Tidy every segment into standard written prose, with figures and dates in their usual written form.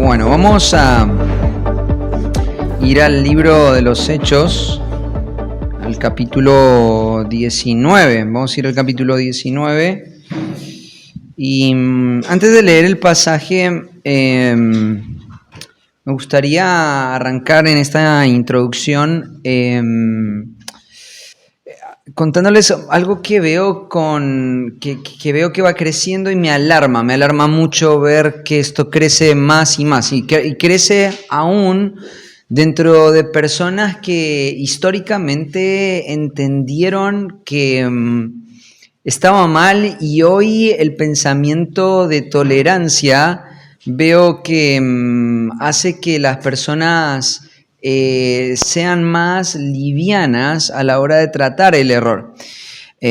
Bueno, vamos a ir al libro de los Hechos, al capítulo 19. Vamos a ir al capítulo 19. Y antes de leer el pasaje, me gustaría arrancar en esta introducción contándoles algo que veo que veo que va creciendo y me alarma mucho ver que esto crece más y más y crece aún dentro de personas que históricamente entendieron que estaba mal, y hoy el pensamiento de tolerancia veo que hace que las personas sean más livianas a la hora de tratar el error.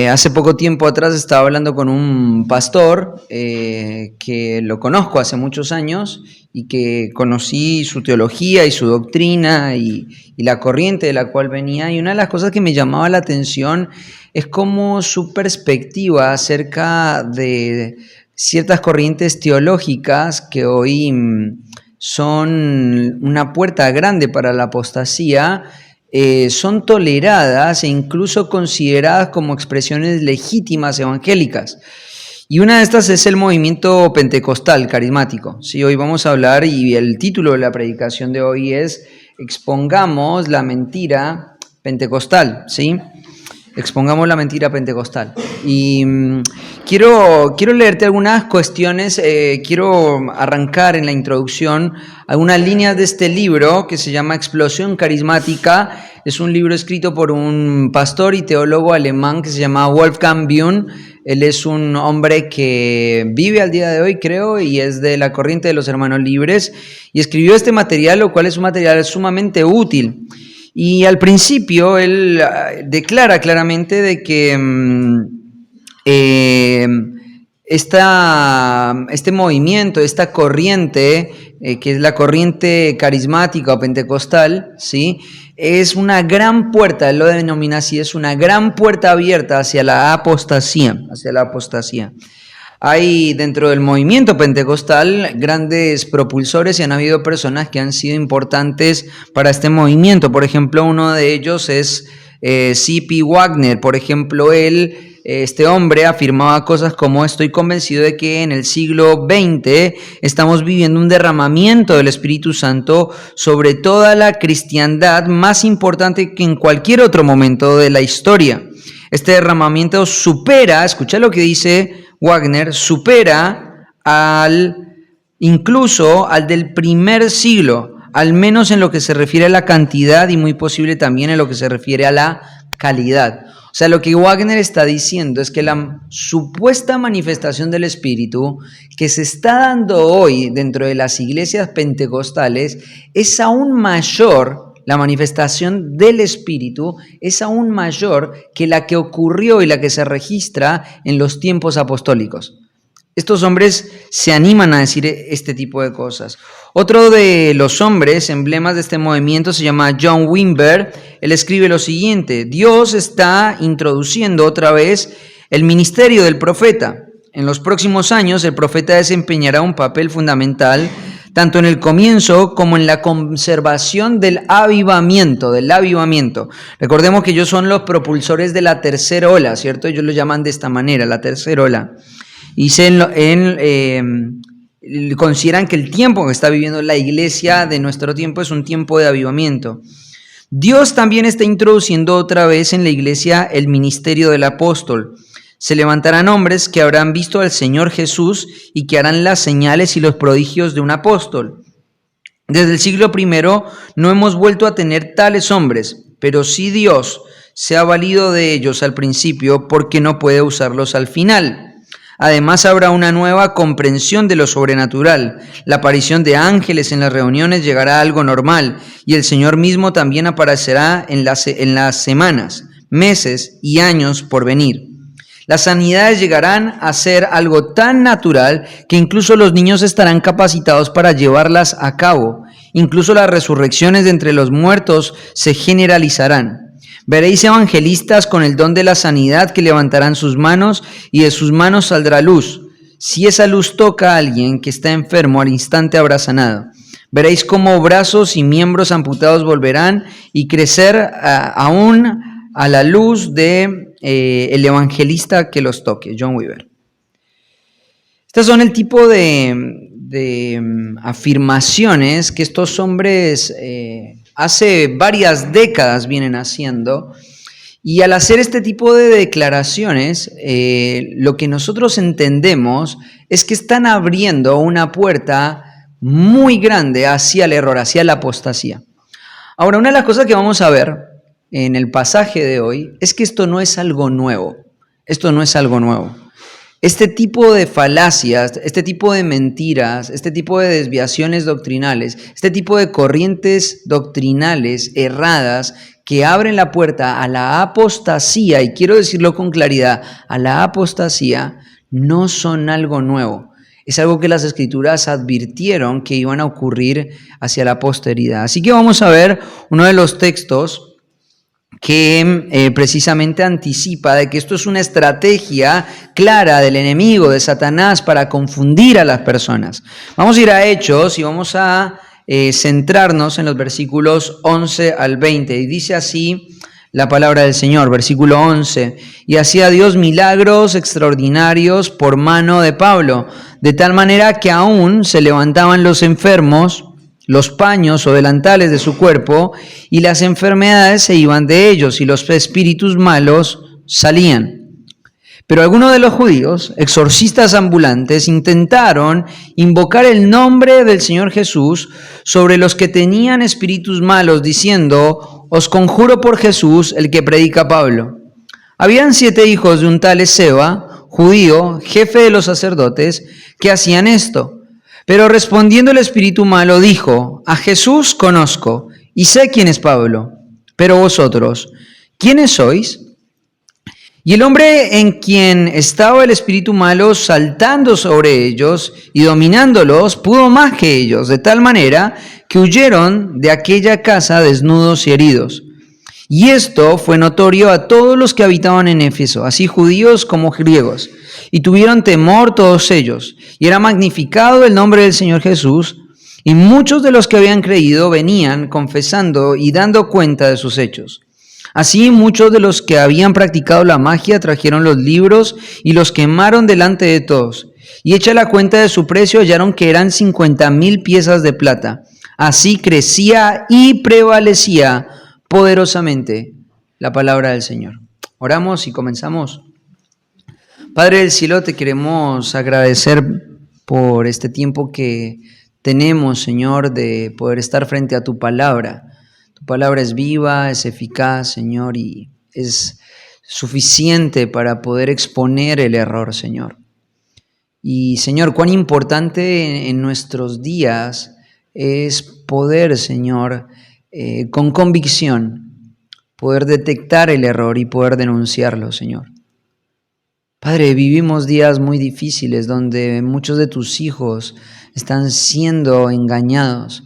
Hace poco tiempo atrás estaba hablando con un pastor que lo conozco hace muchos años y que conocí su teología y su doctrina y la corriente de la cual venía, y una de las cosas que me llamaba la atención es cómo su perspectiva acerca de ciertas corrientes teológicas que hoy son una puerta grande para la apostasía, son toleradas e incluso consideradas como expresiones legítimas evangélicas. Y una de estas es el movimiento pentecostal carismático. Sí, hoy vamos a hablar, y el título de la predicación de hoy es Expongamos la mentira pentecostal, ¿sí? Expongamos la mentira pentecostal. Y quiero leerte algunas cuestiones, quiero arrancar en la introducción algunas líneas de este libro que se llama Explosión Carismática. Es un libro escrito por un pastor y teólogo alemán que se llama Wolfgang Bühn. Él es un hombre que vive al día de hoy, creo, y es de la corriente de los hermanos libres, y escribió este material, lo cual es un material sumamente útil. Y al principio él declara claramente de que este movimiento, esta corriente, que es la corriente carismática o pentecostal, ¿sí?, es una gran puerta, él lo denomina así, es una gran puerta abierta hacia la apostasía, Hay dentro del movimiento pentecostal grandes propulsores, y han habido personas que han sido importantes para este movimiento. Por ejemplo, uno de ellos es C.P. Wagner. Por ejemplo, este hombre afirmaba cosas como: estoy convencido de que en el siglo XX estamos viviendo un derramamiento del Espíritu Santo sobre toda la cristiandad, más importante que en cualquier otro momento de la historia. Este derramamiento supera, escucha lo que dice Wagner, supera incluso al del primer siglo, al menos en lo que se refiere a la cantidad y muy posible también en lo que se refiere a la calidad. O sea, lo que Wagner está diciendo es que la supuesta manifestación del Espíritu que se está dando hoy dentro de las iglesias pentecostales es aún mayor. La manifestación del Espíritu es aún mayor que la que ocurrió y la que se registra en los tiempos apostólicos. Estos hombres se animan a decir este tipo de cosas. Otro de los hombres, emblemas de este movimiento, se llama John Wimber. Él escribe lo siguiente: Dios está introduciendo otra vez el ministerio del profeta. En los próximos años, el profeta desempeñará un papel fundamental tanto en el comienzo como en la conservación del avivamiento. Recordemos que ellos son los propulsores de la tercera ola, ¿cierto? Ellos lo llaman de esta manera, la tercera ola. Y consideran que el tiempo que está viviendo la iglesia de nuestro tiempo es un tiempo de avivamiento. Dios también está introduciendo otra vez en la iglesia el ministerio del apóstol. Se levantarán hombres que habrán visto al Señor Jesús y que harán las señales y los prodigios de un apóstol. Desde el siglo I no hemos vuelto a tener tales hombres, pero sí Dios se ha valido de ellos al principio, porque no puede usarlos al final. Además, habrá una nueva comprensión de lo sobrenatural. La aparición de ángeles en las reuniones llegará a algo normal, y el Señor mismo también aparecerá en las semanas, meses y años por venir. Las sanidades llegarán a ser algo tan natural que incluso los niños estarán capacitados para llevarlas a cabo. Incluso las resurrecciones de entre los muertos se generalizarán. Veréis evangelistas con el don de la sanidad que levantarán sus manos, y de sus manos saldrá luz. Si esa luz toca a alguien que está enfermo, al instante habrá sanado. Veréis cómo brazos y miembros amputados volverán y crecer aún a la luz de el evangelista que los toque, John Weaver. Estas son el tipo de afirmaciones que estos hombres hace varias décadas vienen haciendo. Y al hacer este tipo de declaraciones, lo que nosotros entendemos es que están abriendo una puerta muy grande hacia el error, hacia la apostasía. Ahora, una de las cosas que vamos a ver en el pasaje de hoy es que esto no es algo nuevo. Esto no es algo nuevo. Este tipo de falacias, este tipo de mentiras, este tipo de desviaciones doctrinales, este tipo de corrientes doctrinales erradas que abren la puerta a la apostasía, y quiero decirlo con claridad, a la apostasía, no son algo nuevo. Es algo que las Escrituras advirtieron que iban a ocurrir hacia la posteridad. Así que vamos a ver uno de los textos que precisamente anticipa de que esto es una estrategia clara del enemigo, de Satanás, para confundir a las personas. Vamos a ir a Hechos y vamos a centrarnos en los versículos 11 al 20. Y dice así la palabra del Señor, versículo 11. Y hacía Dios milagros extraordinarios por mano de Pablo, de tal manera que aún se levantaban los enfermos, los paños o delantales de su cuerpo, y las enfermedades se iban de ellos, y los espíritus malos salían. Pero algunos de los judíos, exorcistas ambulantes, intentaron invocar el nombre del Señor Jesús sobre los que tenían espíritus malos, diciendo: os conjuro por Jesús, el que predica Pablo. Habían 7 hijos de un tal Esceva, judío, jefe de los sacerdotes, que hacían esto. Pero respondiendo el espíritu malo, dijo: a Jesús conozco, y sé quién es Pablo. Pero vosotros, ¿quiénes sois? Y el hombre en quien estaba el espíritu malo saltando sobre ellos y dominándolos, pudo más que ellos, de tal manera que huyeron de aquella casa desnudos y heridos. Y esto fue notorio a todos los que habitaban en Éfeso, así judíos como griegos, y tuvieron temor todos ellos, y era magnificado el nombre del Señor Jesús, y muchos de los que habían creído venían confesando y dando cuenta de sus hechos. Así muchos de los que habían practicado la magia trajeron los libros y los quemaron delante de todos, y hecha la cuenta de su precio hallaron que eran 50,000 piezas de plata. Así crecía y prevalecía poderosamente la palabra del Señor. Oramos y comenzamos. Padre del cielo, te queremos agradecer por este tiempo que tenemos, Señor, de poder estar frente a tu palabra. Tu palabra es viva, es eficaz, Señor, y es suficiente para poder exponer el error, Señor. Y, Señor, cuán importante en nuestros días es poder, Señor, con convicción, poder detectar el error y poder denunciarlo, Señor. Padre, vivimos días muy difíciles donde muchos de tus hijos están siendo engañados,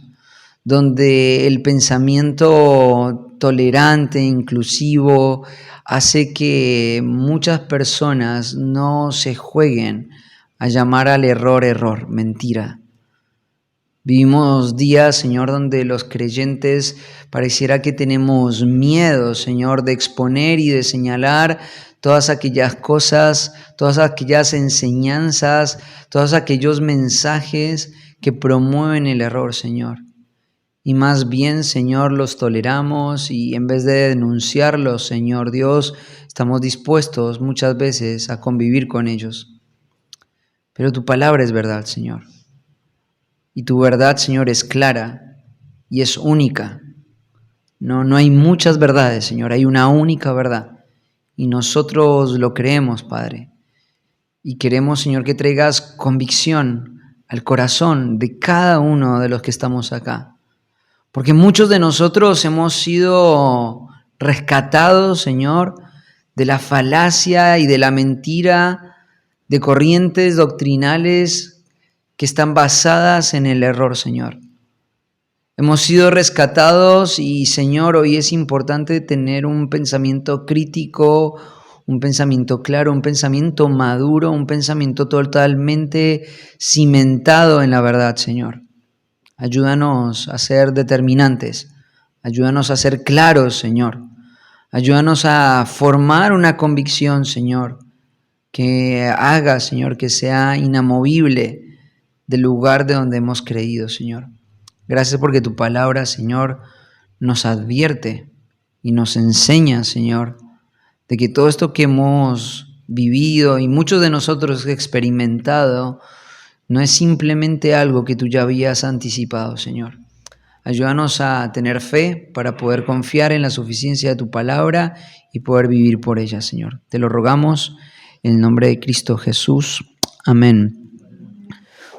donde el pensamiento tolerante, inclusivo, hace que muchas personas no se jueguen a llamar al error, mentira. Vivimos días, Señor, donde los creyentes pareciera que tenemos miedo, Señor, de exponer y de señalar todas aquellas cosas, todas aquellas enseñanzas, todos aquellos mensajes que promueven el error, Señor. Y más bien, Señor, los toleramos y en vez de denunciarlos, Señor Dios, estamos dispuestos muchas veces a convivir con ellos. Pero tu palabra es verdad, Señor. Y tu verdad, Señor, es clara y es única. No hay muchas verdades, Señor, hay una única verdad. Y nosotros lo creemos, Padre. Y queremos, Señor, que traigas convicción al corazón de cada uno de los que estamos acá. Porque muchos de nosotros hemos sido rescatados, Señor, de la falacia y de la mentira, de corrientes doctrinales que están basadas en el error, Señor. Hemos sido rescatados y, Señor, hoy es importante tener un pensamiento crítico, un pensamiento claro, un pensamiento maduro, un pensamiento totalmente cimentado en la verdad, Señor. Ayúdanos a ser determinantes. Ayúdanos a ser claros, Señor. Ayúdanos a formar una convicción, Señor, que haga, Señor, que sea inamovible del lugar de donde hemos creído, Señor. Gracias porque tu palabra, Señor, nos advierte y nos enseña, Señor, de que todo esto que hemos vivido y muchos de nosotros experimentado no es simplemente algo que tú ya habías anticipado, Señor. Ayúdanos a tener fe para poder confiar en la suficiencia de tu palabra y poder vivir por ella, Señor. Te lo rogamos en el nombre de Cristo Jesús. Amén.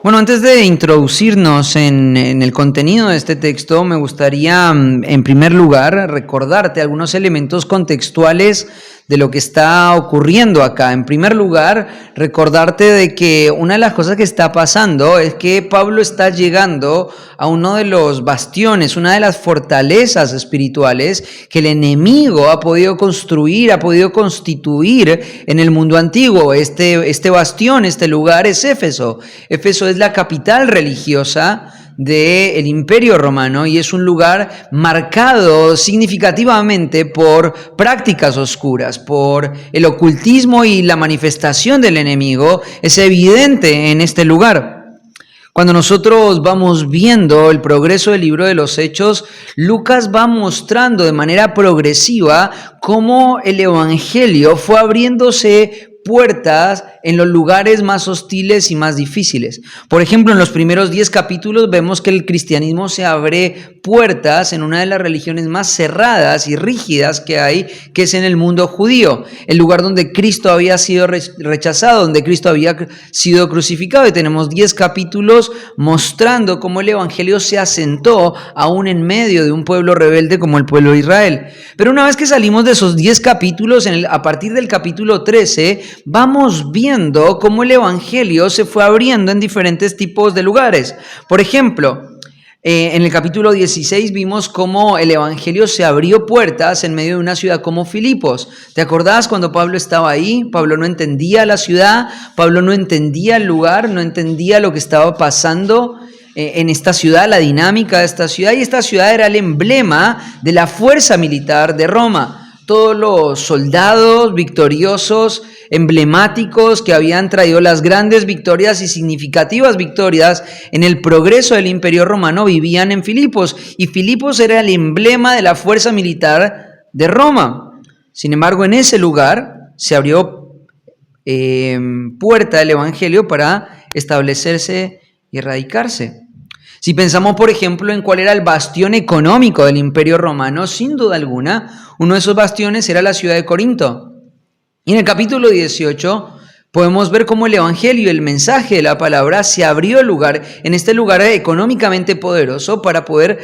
Bueno, antes de introducirnos en el contenido de este texto, me gustaría, en primer lugar, recordarte algunos elementos contextuales de lo que está ocurriendo acá. En primer lugar, recordarte de que una de las cosas que está pasando es que Pablo está llegando a uno de los bastiones, una de las fortalezas espirituales que el enemigo ha podido construir, ha podido constituir en el mundo antiguo. Este bastión, este lugar es Éfeso. Éfeso es la capital religiosa del Imperio Romano y es un lugar marcado significativamente por prácticas oscuras, por el ocultismo y la manifestación del enemigo. Es evidente en este lugar. Cuando nosotros vamos viendo el progreso del libro de los Hechos, Lucas va mostrando de manera progresiva cómo el evangelio fue abriéndose puertas en los lugares más hostiles y más difíciles. Por ejemplo, en los primeros 10 capítulos vemos que el cristianismo se abre puertas en una de las religiones más cerradas y rígidas que hay, que es en el mundo judío, el lugar donde Cristo había sido rechazado, donde Cristo había sido crucificado, y tenemos 10 capítulos mostrando cómo el evangelio se asentó aún en medio de un pueblo rebelde como el pueblo de Israel. Pero una vez que salimos de esos 10 capítulos, a partir del capítulo 13, vamos viendo cómo el evangelio se fue abriendo en diferentes tipos de lugares. Por ejemplo, en el capítulo 16 vimos cómo el evangelio se abrió puertas en medio de una ciudad como Filipos. ¿Te acordás cuando Pablo estaba ahí? Pablo no entendía la ciudad, Pablo no entendía el lugar, no entendía lo que estaba pasando en esta ciudad, la dinámica de esta ciudad, y esta ciudad era el emblema de la fuerza militar de Roma. Todos los soldados victoriosos, emblemáticos, que habían traído las grandes victorias y significativas victorias en el progreso del Imperio Romano, vivían en Filipos, y Filipos era el emblema de la fuerza militar de Roma. Sin embargo, en ese lugar se abrió puerta del evangelio para establecerse y erradicarse. Si pensamos, por ejemplo, en cuál era el bastión económico del Imperio Romano, sin duda alguna, uno de esos bastiones era la ciudad de Corinto. Y en el capítulo 18 podemos ver cómo el evangelio y el mensaje de la palabra se abrió en este lugar económicamente poderoso para poder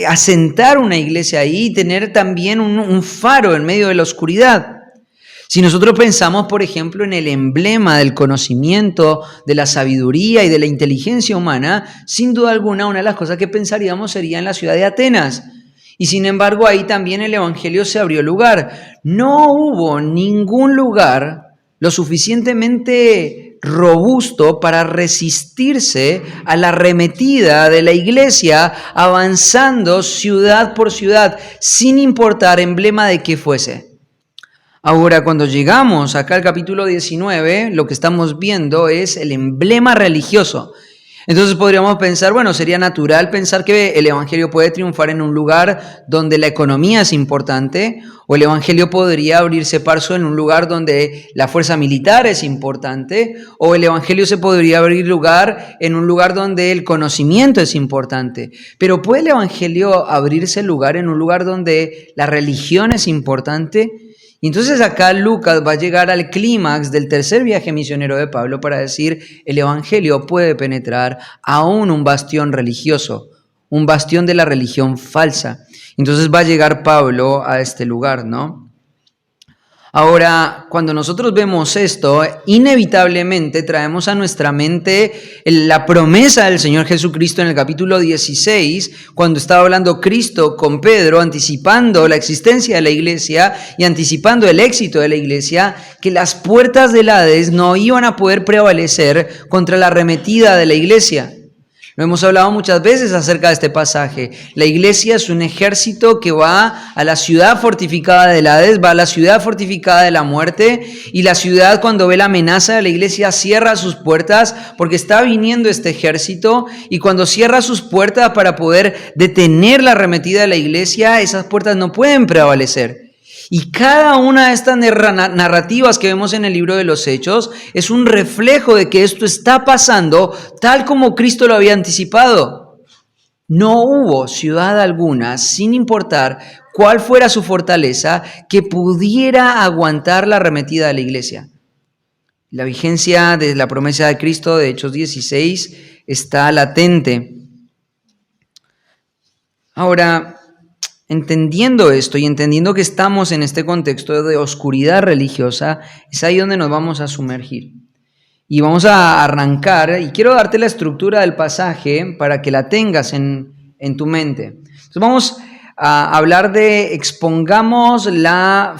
asentar una iglesia ahí y tener también un faro en medio de la oscuridad. Si nosotros pensamos, por ejemplo, en el emblema del conocimiento, de la sabiduría y de la inteligencia humana, sin duda alguna una de las cosas que pensaríamos sería en la ciudad de Atenas. Y sin embargo, ahí también el evangelio se abrió lugar. No hubo ningún lugar lo suficientemente robusto para resistirse a la arremetida de la iglesia, avanzando ciudad por ciudad, sin importar emblema de qué fuese. Ahora, cuando llegamos acá al capítulo 19, lo que estamos viendo es el emblema religioso. Entonces podríamos pensar, bueno, sería natural pensar que el evangelio puede triunfar en un lugar donde la economía es importante, o el evangelio podría abrirse paso en un lugar donde la fuerza militar es importante, o el evangelio se podría abrir lugar en un lugar donde el conocimiento es importante. Pero ¿puede el evangelio abrirse lugar en un lugar donde la religión es importante? Y entonces acá Lucas va a llegar al clímax del tercer viaje misionero de Pablo para decir, el evangelio puede penetrar aún un bastión religioso, un bastión de la religión falsa. Entonces va a llegar Pablo a este lugar, ¿no? Ahora, cuando nosotros vemos esto, inevitablemente traemos a nuestra mente la promesa del Señor Jesucristo en el capítulo 16, cuando estaba hablando Cristo con Pedro, anticipando la existencia de la iglesia y anticipando el éxito de la iglesia, que las puertas del Hades no iban a poder prevalecer contra la arremetida de la iglesia. Lo hemos hablado muchas veces acerca de este pasaje. La iglesia es un ejército que va a la ciudad fortificada del Hades, va a la ciudad fortificada de la muerte, y la ciudad, cuando ve la amenaza de la iglesia, cierra sus puertas porque está viniendo este ejército, y cuando cierra sus puertas para poder detener la arremetida de la iglesia, esas puertas no pueden prevalecer. Y cada una de estas narrativas que vemos en el libro de los Hechos es un reflejo de que esto está pasando tal como Cristo lo había anticipado. No hubo ciudad alguna, sin importar cuál fuera su fortaleza, que pudiera aguantar la arremetida de la iglesia. La vigencia de la promesa de Cristo de Hechos 16 está latente. Ahora, entendiendo esto y entendiendo que estamos en este contexto de oscuridad religiosa, es ahí donde nos vamos a sumergir. Y vamos a arrancar, y quiero darte la estructura del pasaje para que la tengas en tu mente. Entonces vamos a hablar de expongamos la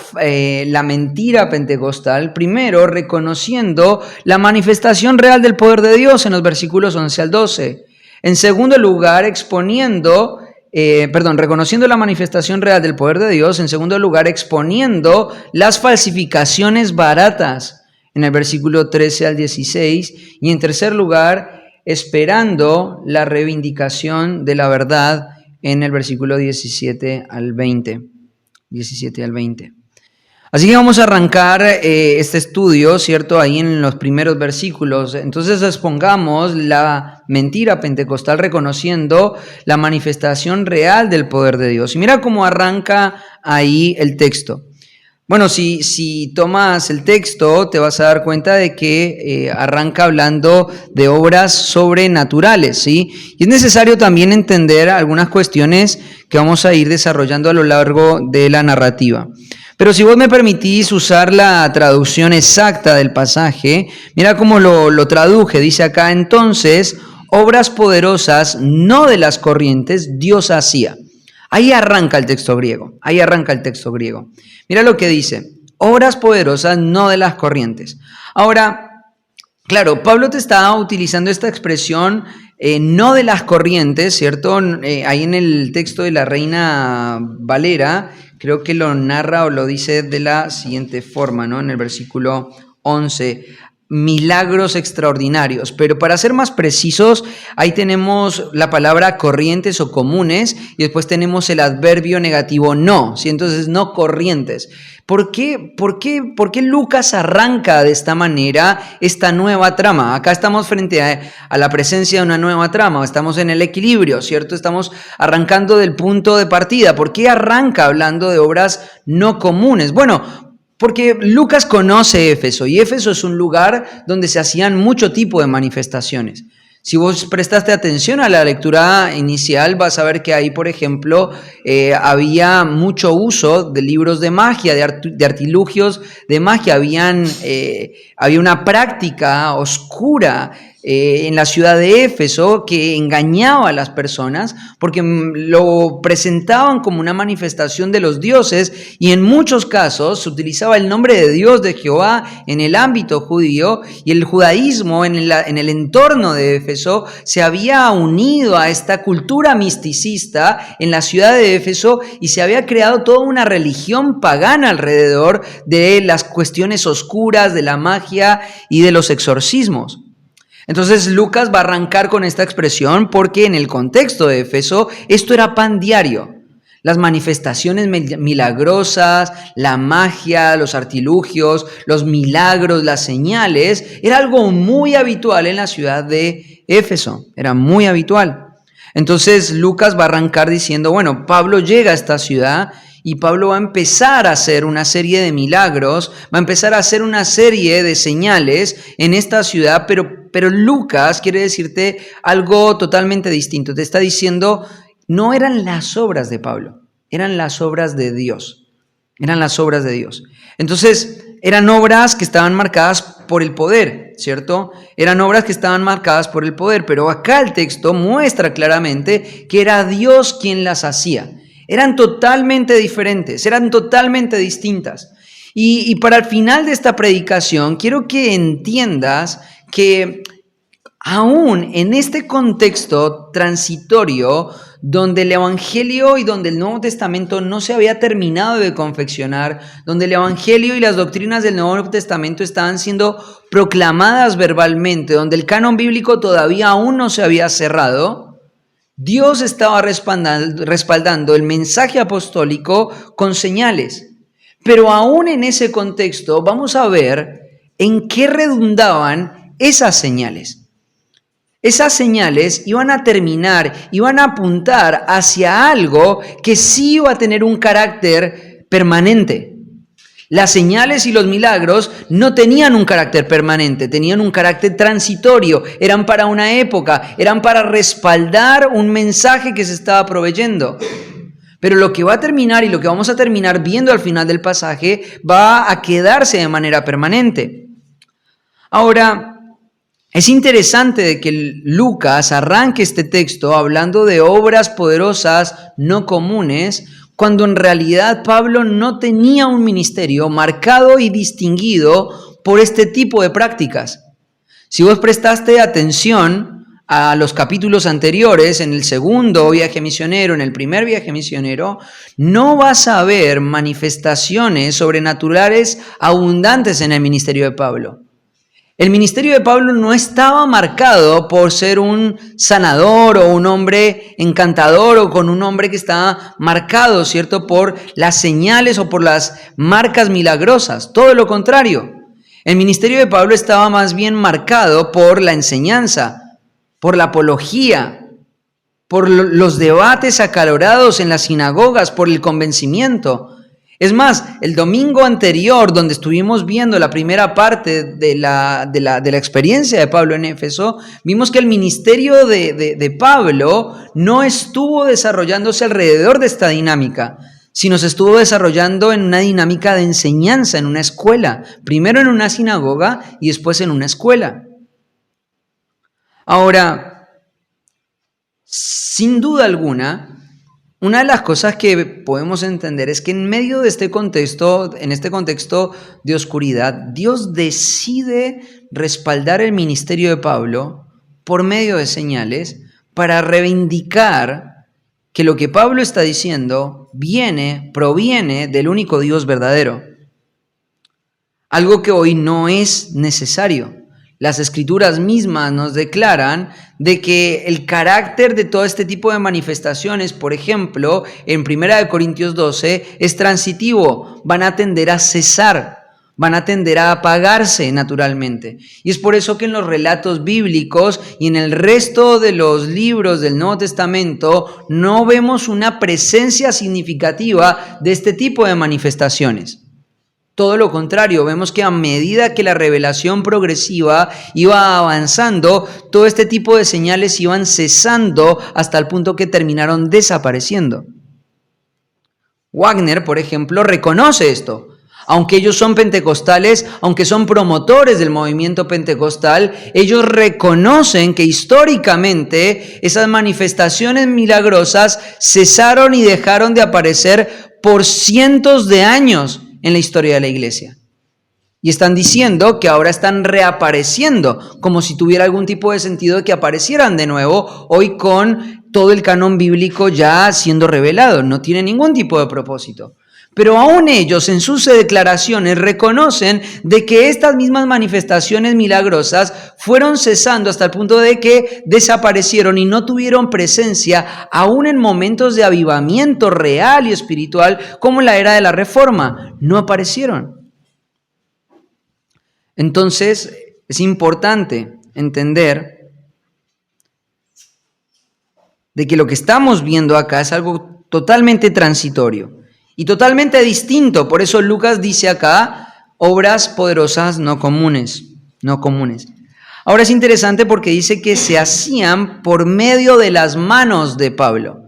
mentira pentecostal, primero reconociendo la manifestación real del poder de Dios en los versículos 11 al 12. En segundo lugar, reconociendo la manifestación real del poder de Dios. En segundo lugar, exponiendo las falsificaciones baratas en el versículo 13 al 16. Y en tercer lugar, esperando la reivindicación de la verdad en el versículo 17 al 20. Así que vamos a arrancar este estudio, ¿cierto? Ahí en los primeros versículos. Entonces expongamos la mentira pentecostal reconociendo la manifestación real del poder de Dios. Y mira cómo arranca ahí el texto. Bueno, si tomas el texto, te vas a dar cuenta de que arranca hablando de obras sobrenaturales, ¿sí? Y es necesario también entender algunas cuestiones que vamos a ir desarrollando a lo largo de la narrativa. Pero si vos me permitís usar la traducción exacta del pasaje, mira cómo lo traduje. Dice acá: entonces, obras poderosas, no de las corrientes, Dios hacía. Ahí arranca el texto griego. Mira lo que dice: obras poderosas, no de las corrientes. Ahora, claro, Pablo te está utilizando esta expresión no de las corrientes, ¿cierto? Ahí en el texto de la Reina Valera, creo que lo narra o lo dice de la siguiente forma, ¿no? En el versículo 11, milagros extraordinarios. Pero para ser más precisos, ahí tenemos la palabra corrientes o comunes y después tenemos el adverbio negativo no, ¿sí? Entonces no corrientes. ¿Por qué Lucas arranca de esta manera esta nueva trama? Acá estamos frente a la presencia de una nueva trama, estamos en el equilibrio, ¿cierto? Estamos arrancando del punto de partida. ¿Por qué arranca hablando de obras no comunes? Bueno, porque Lucas conoce Éfeso, y Éfeso es un lugar donde se hacían mucho tipo de manifestaciones. Si vos prestaste atención a la lectura inicial, vas a ver que ahí, por ejemplo, había mucho uso de libros de magia, de artilugios de magia. Había una práctica oscura en la ciudad de Éfeso que engañaba a las personas porque lo presentaban como una manifestación de los dioses, y en muchos casos se utilizaba el nombre de Dios, de Jehová, en el ámbito judío, y el judaísmo en el entorno de Éfeso se había unido a esta cultura misticista en la ciudad de Éfeso, y se había creado toda una religión pagana alrededor de las cuestiones oscuras, de la magia y de los exorcismos. Entonces Lucas va a arrancar con esta expresión porque en el contexto de Éfeso esto era pan diario. Las manifestaciones milagrosas, la magia, los artilugios, los milagros, las señales, era algo muy habitual en la ciudad de Éfeso, era muy habitual. Entonces Lucas va a arrancar diciendo, bueno, Pablo llega a esta ciudad y Pablo va a empezar a hacer una serie de milagros, va a empezar a hacer una serie de señales en esta ciudad, pero Lucas quiere decirte algo totalmente distinto. Te está diciendo, no eran las obras de Pablo, eran las obras de Dios. Eran las obras de Dios. Entonces, eran obras que estaban marcadas por el poder, ¿cierto? Eran obras que estaban marcadas por el poder, pero acá el texto muestra claramente que era Dios quien las hacía. Eran totalmente diferentes, eran totalmente distintas. Y para el final de esta predicación, quiero que entiendas que Aún en este contexto transitorio, donde el Evangelio y donde el Nuevo Testamento no se había terminado de confeccionar, donde el Evangelio y las doctrinas del Nuevo Testamento estaban siendo proclamadas verbalmente, donde el canon bíblico todavía aún no se había cerrado, Dios estaba respaldando el mensaje apostólico con señales. Pero aún en ese contexto vamos a ver en qué redundaban esas señales. Esas señales iban a terminar, iban a apuntar hacia algo que sí iba a tener un carácter permanente. Las señales y los milagros no tenían un carácter permanente, tenían un carácter transitorio, eran para una época, eran para respaldar un mensaje que se estaba proveyendo. Pero lo que va a terminar y lo que vamos a terminar viendo al final del pasaje va a quedarse de manera permanente. Ahora, es interesante de que Lucas arranque este texto hablando de obras poderosas no comunes, cuando en realidad Pablo no tenía un ministerio marcado y distinguido por este tipo de prácticas. Si vos prestaste atención a los capítulos anteriores, en el segundo viaje misionero, en el primer viaje misionero, no vas a ver manifestaciones sobrenaturales abundantes en el ministerio de Pablo. El ministerio de Pablo no estaba marcado por ser un sanador o un hombre encantador o con un hombre que estaba marcado, ¿cierto?, por las señales o por las marcas milagrosas. Todo lo contrario. El ministerio de Pablo estaba más bien marcado por la enseñanza, por la apología, por los debates acalorados en las sinagogas, por el convencimiento. Es más, el domingo anterior, donde estuvimos viendo la primera parte de la experiencia de Pablo en Éfeso, vimos que el ministerio de Pablo no estuvo desarrollándose alrededor de esta dinámica, sino se estuvo desarrollando en una dinámica de enseñanza, en una escuela, primero en una sinagoga y después en una escuela. Ahora, sin duda alguna, una de las cosas que podemos entender es que en medio de este contexto de oscuridad, Dios decide respaldar el ministerio de Pablo por medio de señales para reivindicar que lo que Pablo está diciendo proviene del único Dios verdadero. Algo que hoy no es necesario. Las escrituras mismas nos declaran de que el carácter de todo este tipo de manifestaciones, por ejemplo, en 1 Corintios 12, es transitivo, van a tender a cesar, van a tender a apagarse naturalmente. Y es por eso que en los relatos bíblicos y en el resto de los libros del Nuevo Testamento no vemos una presencia significativa de este tipo de manifestaciones. Todo lo contrario, vemos que a medida que la revelación progresiva iba avanzando, todo este tipo de señales iban cesando hasta el punto que terminaron desapareciendo. Wagner, por ejemplo, reconoce esto. Aunque ellos son pentecostales, aunque son promotores del movimiento pentecostal, ellos reconocen que históricamente esas manifestaciones milagrosas cesaron y dejaron de aparecer por cientos de años en la historia de la iglesia. Y están diciendo que ahora están reapareciendo, como si tuviera algún tipo de sentido de que aparecieran de nuevo, hoy con todo el canon bíblico ya siendo revelado. No tiene ningún tipo de propósito. Pero aún ellos en sus declaraciones reconocen de que estas mismas manifestaciones milagrosas fueron cesando hasta el punto de que desaparecieron y no tuvieron presencia aún en momentos de avivamiento real y espiritual como en la era de la Reforma. No aparecieron. Entonces es importante entender de que lo que estamos viendo acá es algo totalmente transitorio y totalmente distinto. Por eso Lucas dice acá, obras poderosas no comunes. Ahora es interesante porque dice que se hacían por medio de las manos de Pablo.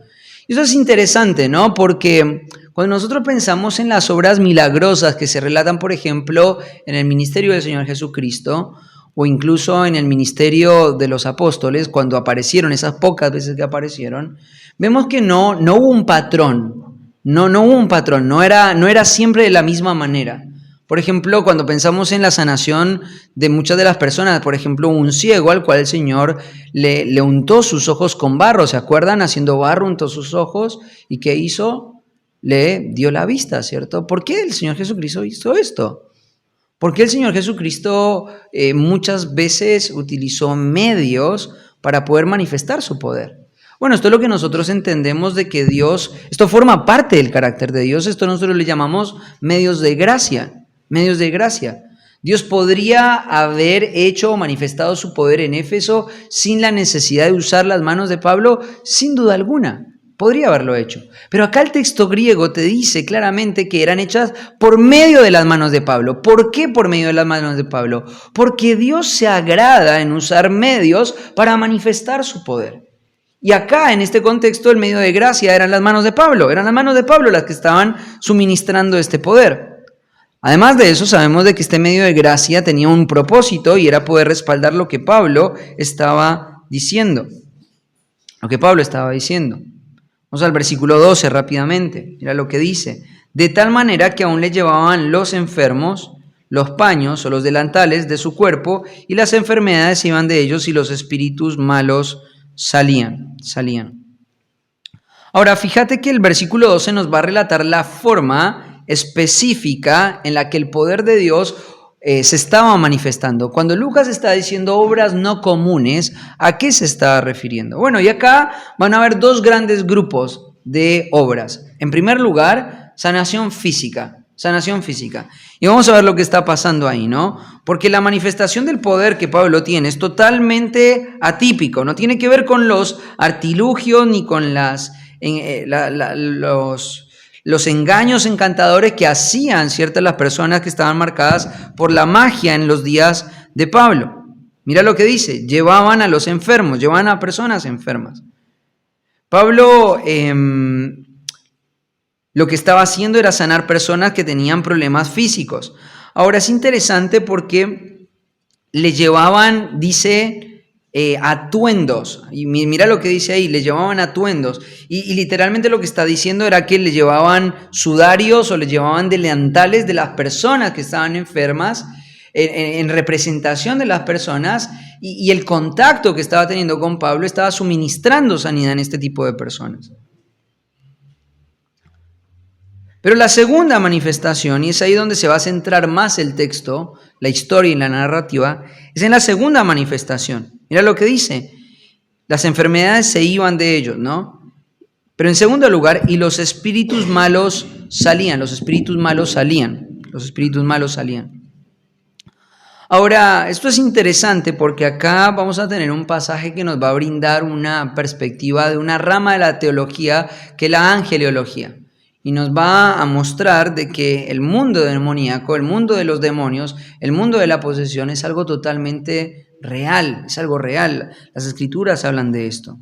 Y eso es interesante, ¿no? Porque cuando nosotros pensamos en las obras milagrosas que se relatan, por ejemplo, en el ministerio del Señor Jesucristo, o incluso en el ministerio de los apóstoles, cuando aparecieron, esas pocas veces que aparecieron, vemos que no hubo un patrón. No hubo un patrón, no era siempre de la misma manera. Por ejemplo, cuando pensamos en la sanación de muchas de las personas, por ejemplo, un ciego al cual el Señor le untó sus ojos con barro, ¿se acuerdan? Haciendo barro untó sus ojos y ¿qué hizo? Le dio la vista, ¿cierto? ¿Por qué el Señor Jesucristo hizo esto? ¿Por qué el Señor Jesucristo muchas veces utilizó medios para poder manifestar su poder? Bueno, esto es lo que nosotros entendemos de que Dios, esto forma parte del carácter de Dios, esto nosotros le llamamos medios de gracia, medios de gracia. Dios podría haber hecho o manifestado su poder en Éfeso sin la necesidad de usar las manos de Pablo, sin duda alguna. Podría haberlo hecho. Pero acá el texto griego te dice claramente que eran hechas por medio de las manos de Pablo. ¿Por qué por medio de las manos de Pablo? Porque Dios se agrada en usar medios para manifestar su poder. Y acá, en este contexto, el medio de gracia eran las manos de Pablo. Eran las manos de Pablo las que estaban suministrando este poder. Además de eso, sabemos de que este medio de gracia tenía un propósito y era poder respaldar lo que Pablo estaba diciendo. Lo que Pablo estaba diciendo. Vamos al versículo 12 rápidamente. Mira lo que dice. De tal manera que aún le llevaban los enfermos los paños o los delantales de su cuerpo y las enfermedades iban de ellos y los espíritus malos salían. Ahora, fíjate que el versículo 12 nos va a relatar la forma específica en la que el poder de Dios se estaba manifestando. Cuando Lucas está diciendo obras no comunes, ¿a qué se está refiriendo? Bueno, y acá van a haber dos grandes grupos de obras. En primer lugar, sanación física. Y vamos a ver lo que está pasando ahí, ¿no? Porque la manifestación del poder que Pablo tiene es totalmente atípico, no tiene que ver con los artilugios ni con los engaños encantadores que hacían ciertas las personas que estaban marcadas por la magia en los días de Pablo. Mira lo que dice, llevaban a los enfermos, llevaban a personas enfermas. Pablo lo que estaba haciendo era sanar personas que tenían problemas físicos. Ahora es interesante porque le llevaban, dice, atuendos. Y mira lo que dice ahí, le llevaban atuendos. Y literalmente lo que está diciendo era que le llevaban sudarios o le llevaban delantales de las personas que estaban enfermas en representación de las personas. Y el contacto que estaba teniendo con Pablo estaba suministrando sanidad en este tipo de personas. Pero la segunda manifestación, y es ahí donde se va a centrar más el texto, la historia y la narrativa, es en la segunda manifestación. Mira lo que dice, las enfermedades se iban de ellos, ¿no? Pero en segundo lugar, y los espíritus malos salían. Ahora, esto es interesante porque acá vamos a tener un pasaje que nos va a brindar una perspectiva de una rama de la teología que es la angeliología. Y nos va a mostrar de que el mundo demoníaco, el mundo de los demonios, el mundo de la posesión es algo totalmente real, es algo real. Las escrituras hablan de esto.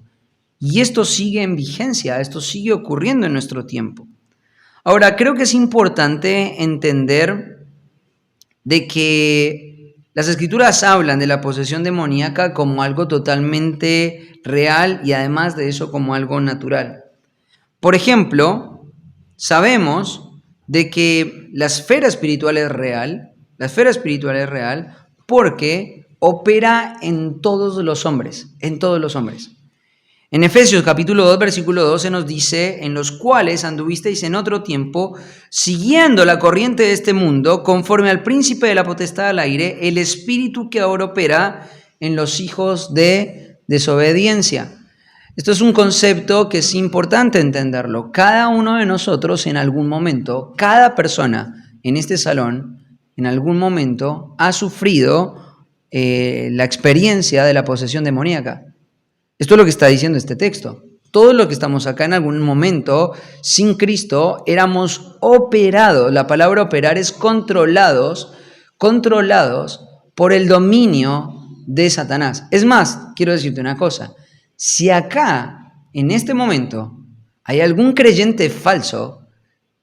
Y esto sigue en vigencia, esto sigue ocurriendo en nuestro tiempo. Ahora, creo que es importante entender de que las escrituras hablan de la posesión demoníaca como algo totalmente real y además de eso como algo natural. Por ejemplo, sabemos de que la esfera espiritual es real porque opera en todos los hombres. En Efesios capítulo 2, versículo 12 nos dice, en los cuales anduvisteis en otro tiempo, siguiendo la corriente de este mundo, conforme al príncipe de la potestad del aire, el espíritu que ahora opera en los hijos de desobediencia. Esto es un concepto que es importante entenderlo. Cada uno de nosotros en algún momento, cada persona en este salón, en algún momento ha sufrido la experiencia de la posesión demoníaca. Esto es lo que está diciendo este texto. Todos los que estamos acá en algún momento, sin Cristo, éramos operados. La palabra operar es controlados por el dominio de Satanás. Es más, quiero decirte una cosa. Si acá, en este momento, hay algún creyente falso,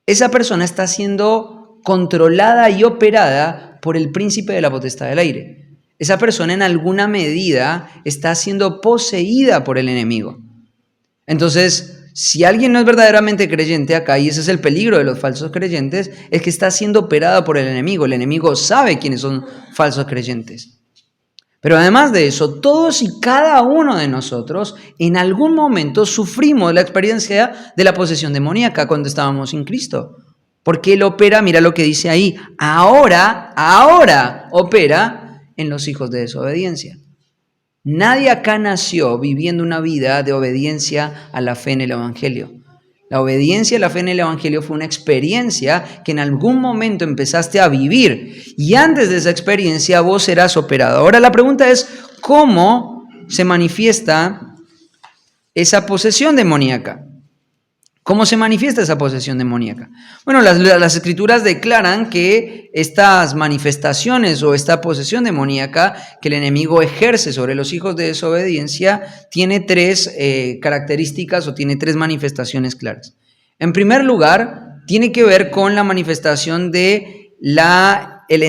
esa persona está siendo controlada y operada por el príncipe de la potestad del aire. Esa persona en alguna medida está siendo poseída por el enemigo. Entonces, si alguien no es verdaderamente creyente acá, y ese es el peligro de los falsos creyentes, es que está siendo operado por el enemigo. El enemigo sabe quiénes son falsos creyentes. Pero además de eso, todos y cada uno de nosotros en algún momento sufrimos la experiencia de la posesión demoníaca cuando estábamos sin Cristo. Porque Él opera, mira lo que dice ahí, ahora opera en los hijos de desobediencia. Nadie acá nació viviendo una vida de obediencia a la fe en el Evangelio. La obediencia a la fe en el Evangelio fue una experiencia que en algún momento empezaste a vivir y antes de esa experiencia vos serás operado. Ahora la pregunta es, ¿cómo se manifiesta esa posesión demoníaca? ¿Cómo se manifiesta esa posesión demoníaca? Bueno, las escrituras declaran que estas manifestaciones o esta posesión demoníaca que el enemigo ejerce sobre los hijos de desobediencia tiene tres características o tiene tres manifestaciones claras. En primer lugar, tiene que ver con la manifestación de el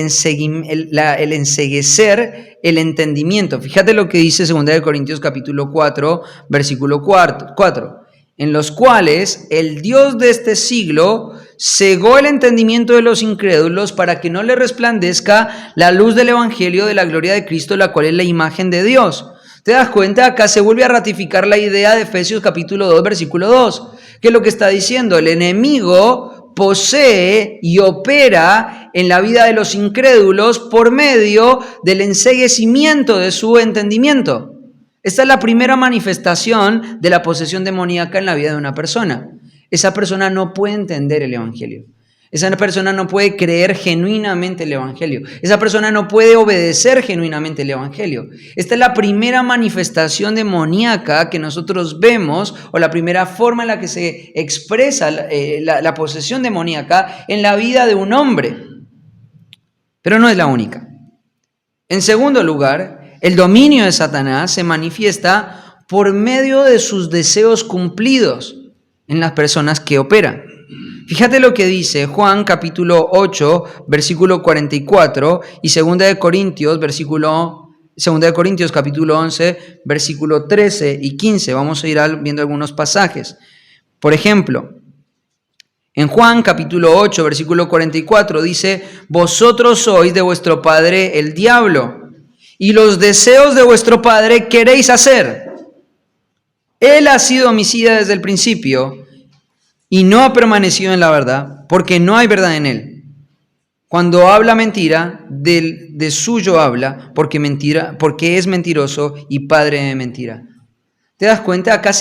enceguecer el entendimiento. Fíjate lo que dice 2 Corintios capítulo 4, versículo 4. En los cuales el Dios de este siglo cegó el entendimiento de los incrédulos para que no le resplandezca la luz del Evangelio de la gloria de Cristo, la cual es la imagen de Dios. ¿Te das cuenta? Acá se vuelve a ratificar la idea de Efesios capítulo 2, versículo 2, que es lo que está diciendo. El enemigo posee y opera en la vida de los incrédulos por medio del enceguecimiento de su entendimiento. Esta es la primera manifestación de la posesión demoníaca en la vida de una persona. Esa persona no puede entender el Evangelio. Esa persona no puede creer genuinamente el Evangelio. Esa persona no puede obedecer genuinamente el Evangelio. Esta es la primera manifestación demoníaca que nosotros vemos, o la primera forma en la que se expresa la posesión demoníaca en la vida de un hombre. Pero no es la única. En segundo lugar, el dominio de Satanás se manifiesta por medio de sus deseos cumplidos en las personas que operan. Fíjate lo que dice Juan capítulo 8, versículo 44 y 2 Corintios capítulo 11, versículo 13 y 15. Vamos a ir viendo algunos pasajes. Por ejemplo, en Juan capítulo 8, versículo 44 dice, vosotros sois de vuestro padre el diablo, y los deseos de vuestro padre queréis hacer. Él ha sido homicida desde el principio y no ha permanecido en la verdad, porque no hay verdad en él. Cuando habla mentira, de suyo habla, porque es mentiroso y padre de mentira. ¿Te das cuenta? Acá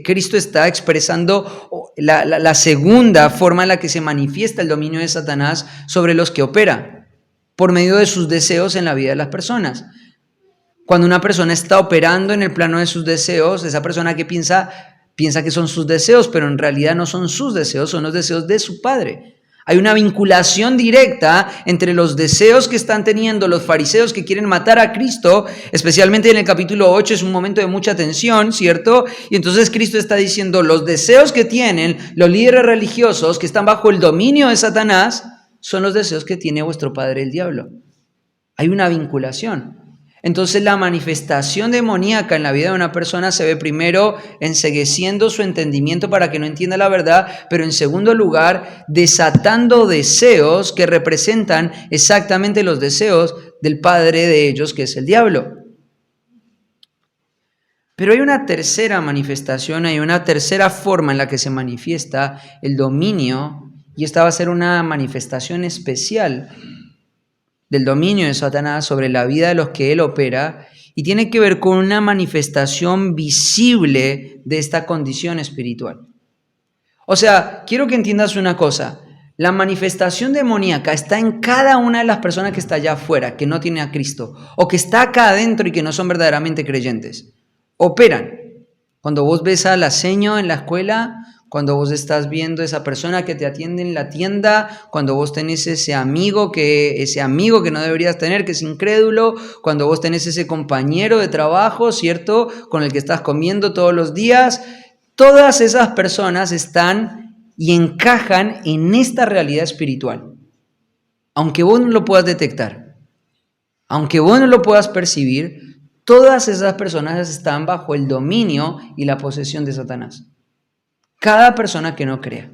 Cristo está expresando la segunda forma en la que se manifiesta el dominio de Satanás sobre los que opera, por medio de sus deseos en la vida de las personas. Cuando una persona está operando en el plano de sus deseos, esa persona que piensa que son sus deseos, pero en realidad no son sus deseos, son los deseos de su padre. Hay una vinculación directa entre los deseos que están teniendo los fariseos que quieren matar a Cristo, especialmente en el capítulo 8, es un momento de mucha tensión, ¿cierto? Y entonces Cristo está diciendo, los deseos que tienen los líderes religiosos que están bajo el dominio de Satanás, son los deseos que tiene vuestro padre el diablo. Hay una vinculación. Entonces la manifestación demoníaca en la vida de una persona se ve primero encegueciendo su entendimiento para que no entienda la verdad, pero en segundo lugar desatando deseos que representan exactamente los deseos del padre de ellos, que es el diablo. Pero hay una tercera manifestación, hay una tercera forma en la que se manifiesta el dominio. Y esta va a ser una manifestación especial del dominio de Satanás sobre la vida de los que él opera y tiene que ver con una manifestación visible de esta condición espiritual. O sea, quiero que entiendas una cosa. La manifestación demoníaca está en cada una de las personas que está allá afuera, que no tiene a Cristo, o que está acá adentro y que no son verdaderamente creyentes. Operan. Cuando vos ves a la seño en la escuela, cuando vos estás viendo a esa persona que te atiende en la tienda, cuando vos tenés ese amigo que no deberías tener, que es incrédulo, cuando vos tenés ese compañero de trabajo, ¿cierto?, con el que estás comiendo todos los días, todas esas personas están y encajan en esta realidad espiritual. Aunque vos no lo puedas detectar, aunque vos no lo puedas percibir, todas esas personas están bajo el dominio y la posesión de Satanás. cada persona que no crea.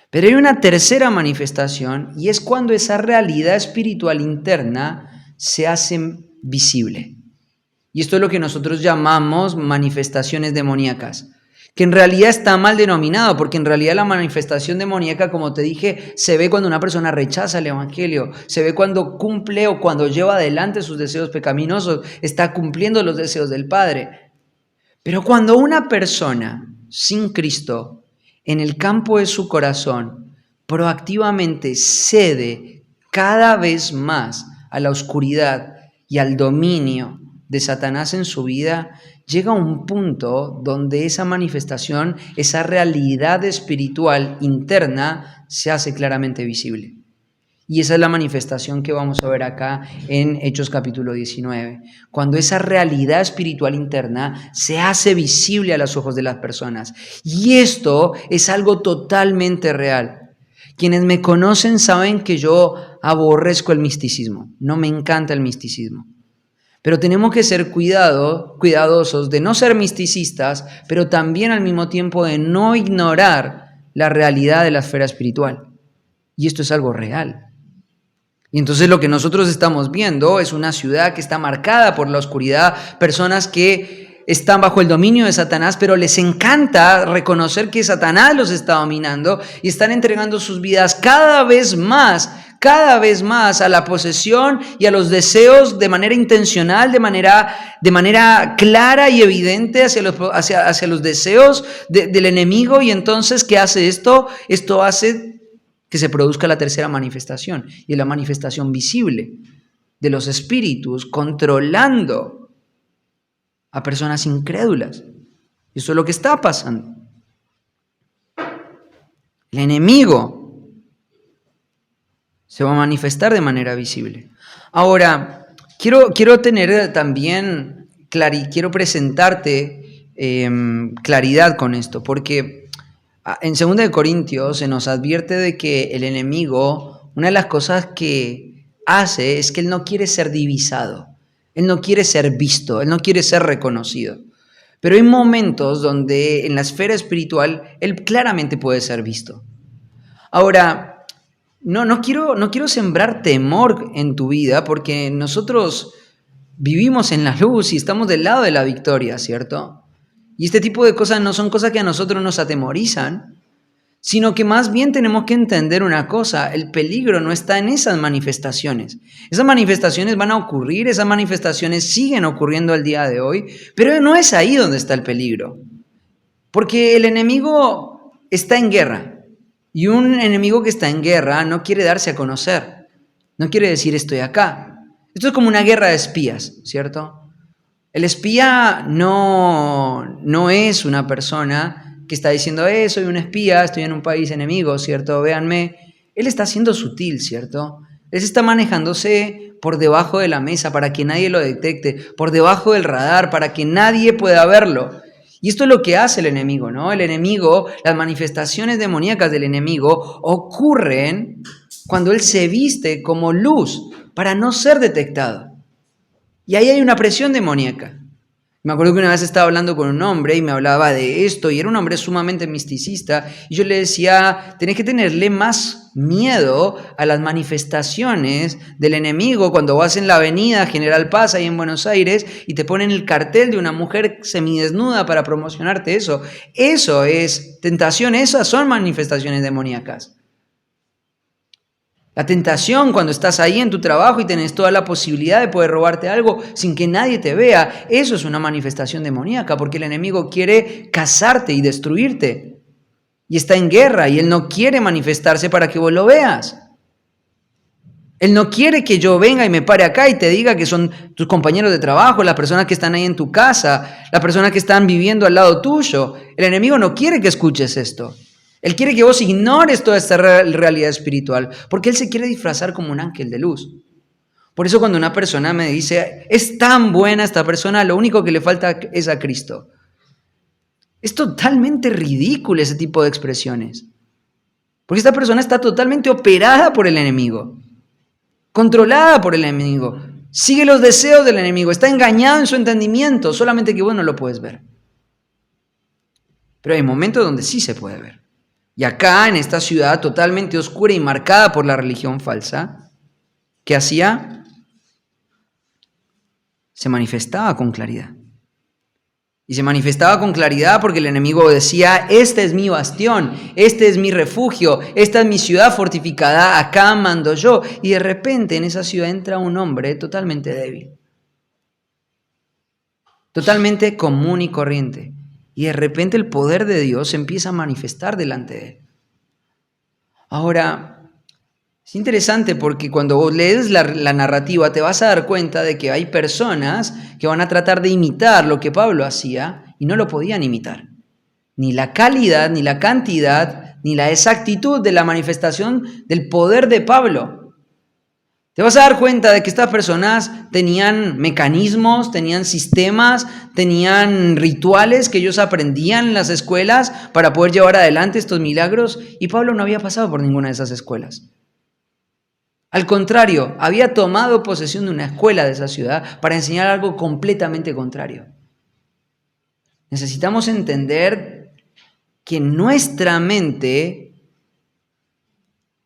Pero hay una tercera manifestación y es cuando esa realidad espiritual interna se hace visible. Y esto es lo que nosotros llamamos manifestaciones demoníacas, que en realidad está mal denominado, porque en realidad la manifestación demoníaca, como te dije, se ve cuando una persona rechaza el evangelio, se ve cuando cumple o cuando lleva adelante sus deseos pecaminosos, está cumpliendo los deseos del Padre. Pero cuando una persona sin Cristo, en el campo de su corazón, proactivamente cede cada vez más a la oscuridad y al dominio de Satanás en su vida, llega a un punto donde esa manifestación, esa realidad espiritual interna se hace claramente visible. Y esa es la manifestación que vamos a ver acá en Hechos capítulo 19, cuando esa realidad espiritual interna se hace visible a los ojos de las personas. Y esto es algo totalmente real. Quienes me conocen saben que yo aborrezco el misticismo, no me encanta el misticismo. Pero tenemos que ser cuidadosos de no ser misticistas, pero también al mismo tiempo de no ignorar la realidad de la esfera espiritual. Y esto es algo real. Y entonces lo que nosotros estamos viendo es una ciudad que está marcada por la oscuridad, personas que están bajo el dominio de Satanás, pero les encanta reconocer que Satanás los está dominando y están entregando sus vidas cada vez más a la posesión y a los deseos de manera intencional, de manera clara y evidente hacia los deseos del enemigo. Y entonces, ¿qué hace esto? Esto hace que se produzca la tercera manifestación, y es la manifestación visible de los espíritus controlando a personas incrédulas. Eso es lo que está pasando. El enemigo se va a manifestar de manera visible. Ahora, quiero tener también, quiero presentarte claridad con esto, porque en 2 Corintios se nos advierte de que el enemigo, una de las cosas que hace es que él no quiere ser divisado, él no quiere ser visto, él no quiere ser reconocido. Pero hay momentos donde en la esfera espiritual él claramente puede ser visto. Ahora, no quiero sembrar temor en tu vida, porque nosotros vivimos en la luz y estamos del lado de la victoria, ¿cierto? Y este tipo de cosas no son cosas que a nosotros nos atemorizan, sino que más bien tenemos que entender una cosa: el peligro no está en esas manifestaciones. Esas manifestaciones van a ocurrir, esas manifestaciones siguen ocurriendo al día de hoy, pero no es ahí donde está el peligro. Porque el enemigo está en guerra, y un enemigo que está en guerra no quiere darse a conocer, no quiere decir estoy acá. Esto es como una guerra de espías, ¿cierto? El espía no es una persona que está diciendo, soy un espía, estoy en un país enemigo, ¿cierto? Véanme. Él está siendo sutil, ¿cierto? Él está manejándose por debajo de la mesa para que nadie lo detecte, por debajo del radar para que nadie pueda verlo. Y esto es lo que hace el enemigo, ¿no? El enemigo, las manifestaciones demoníacas del enemigo ocurren cuando él se viste como luz para no ser detectado. Y ahí hay una presión demoníaca. Me acuerdo que una vez estaba hablando con un hombre y me hablaba de esto, y era un hombre sumamente misticista, y yo le decía, tenés que tenerle más miedo a las manifestaciones del enemigo cuando vas en la avenida General Paz, ahí en Buenos Aires, y te ponen el cartel de una mujer semidesnuda para promocionarte eso. Eso es tentación, esas son manifestaciones demoníacas. La tentación cuando estás ahí en tu trabajo y tenés toda la posibilidad de poder robarte algo sin que nadie te vea, eso es una manifestación demoníaca, porque el enemigo quiere cazarte y destruirte. Y está en guerra y él no quiere manifestarse para que vos lo veas. Él no quiere que yo venga y me pare acá y te diga que son tus compañeros de trabajo, las personas que están ahí en tu casa, las personas que están viviendo al lado tuyo. El enemigo no quiere que escuches esto. Él quiere que vos ignores toda esta realidad espiritual, porque él se quiere disfrazar como un ángel de luz. Por eso cuando una persona me dice, es tan buena esta persona, lo único que le falta es a Cristo. Es totalmente ridículo ese tipo de expresiones. Porque esta persona está totalmente operada por el enemigo, controlada por el enemigo, sigue los deseos del enemigo, está engañado en su entendimiento, solamente que vos no lo puedes ver. Pero hay momentos donde sí se puede ver. Y acá, en esta ciudad totalmente oscura y marcada por la religión falsa, ¿qué hacía? Se manifestaba con claridad. Y se manifestaba con claridad porque el enemigo decía, este es mi bastión, este es mi refugio, esta es mi ciudad fortificada, acá mando yo. Y de repente en esa ciudad entra un hombre totalmente débil, totalmente común y corriente. Y de repente el poder de Dios empieza a manifestar delante de él. Ahora, es interesante porque cuando vos lees la narrativa te vas a dar cuenta de que hay personas que van a tratar de imitar lo que Pablo hacía y no lo podían imitar. Ni la calidad, ni la cantidad, ni la exactitud de la manifestación del poder de Pablo. Te vas a dar cuenta de que estas personas tenían mecanismos, tenían sistemas, tenían rituales que ellos aprendían en las escuelas para poder llevar adelante estos milagros, y Pablo no había pasado por ninguna de esas escuelas. Al contrario, había tomado posesión de una escuela de esa ciudad para enseñar algo completamente contrario. Necesitamos entender que en nuestra mente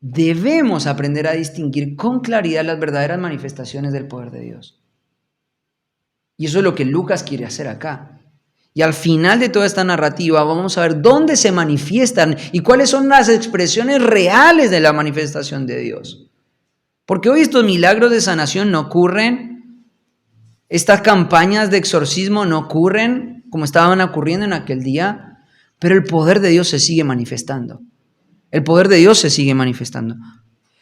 debemos aprender a distinguir con claridad las verdaderas manifestaciones del poder de Dios. Y eso es lo que Lucas quiere hacer acá. Y al final de toda esta narrativa vamos a ver dónde se manifiestan y cuáles son las expresiones reales de la manifestación de Dios. Porque hoy estos milagros de sanación no ocurren, estas campañas de exorcismo no ocurren como estaban ocurriendo en aquel día, pero el poder de Dios se sigue manifestando. El poder de Dios se sigue manifestando.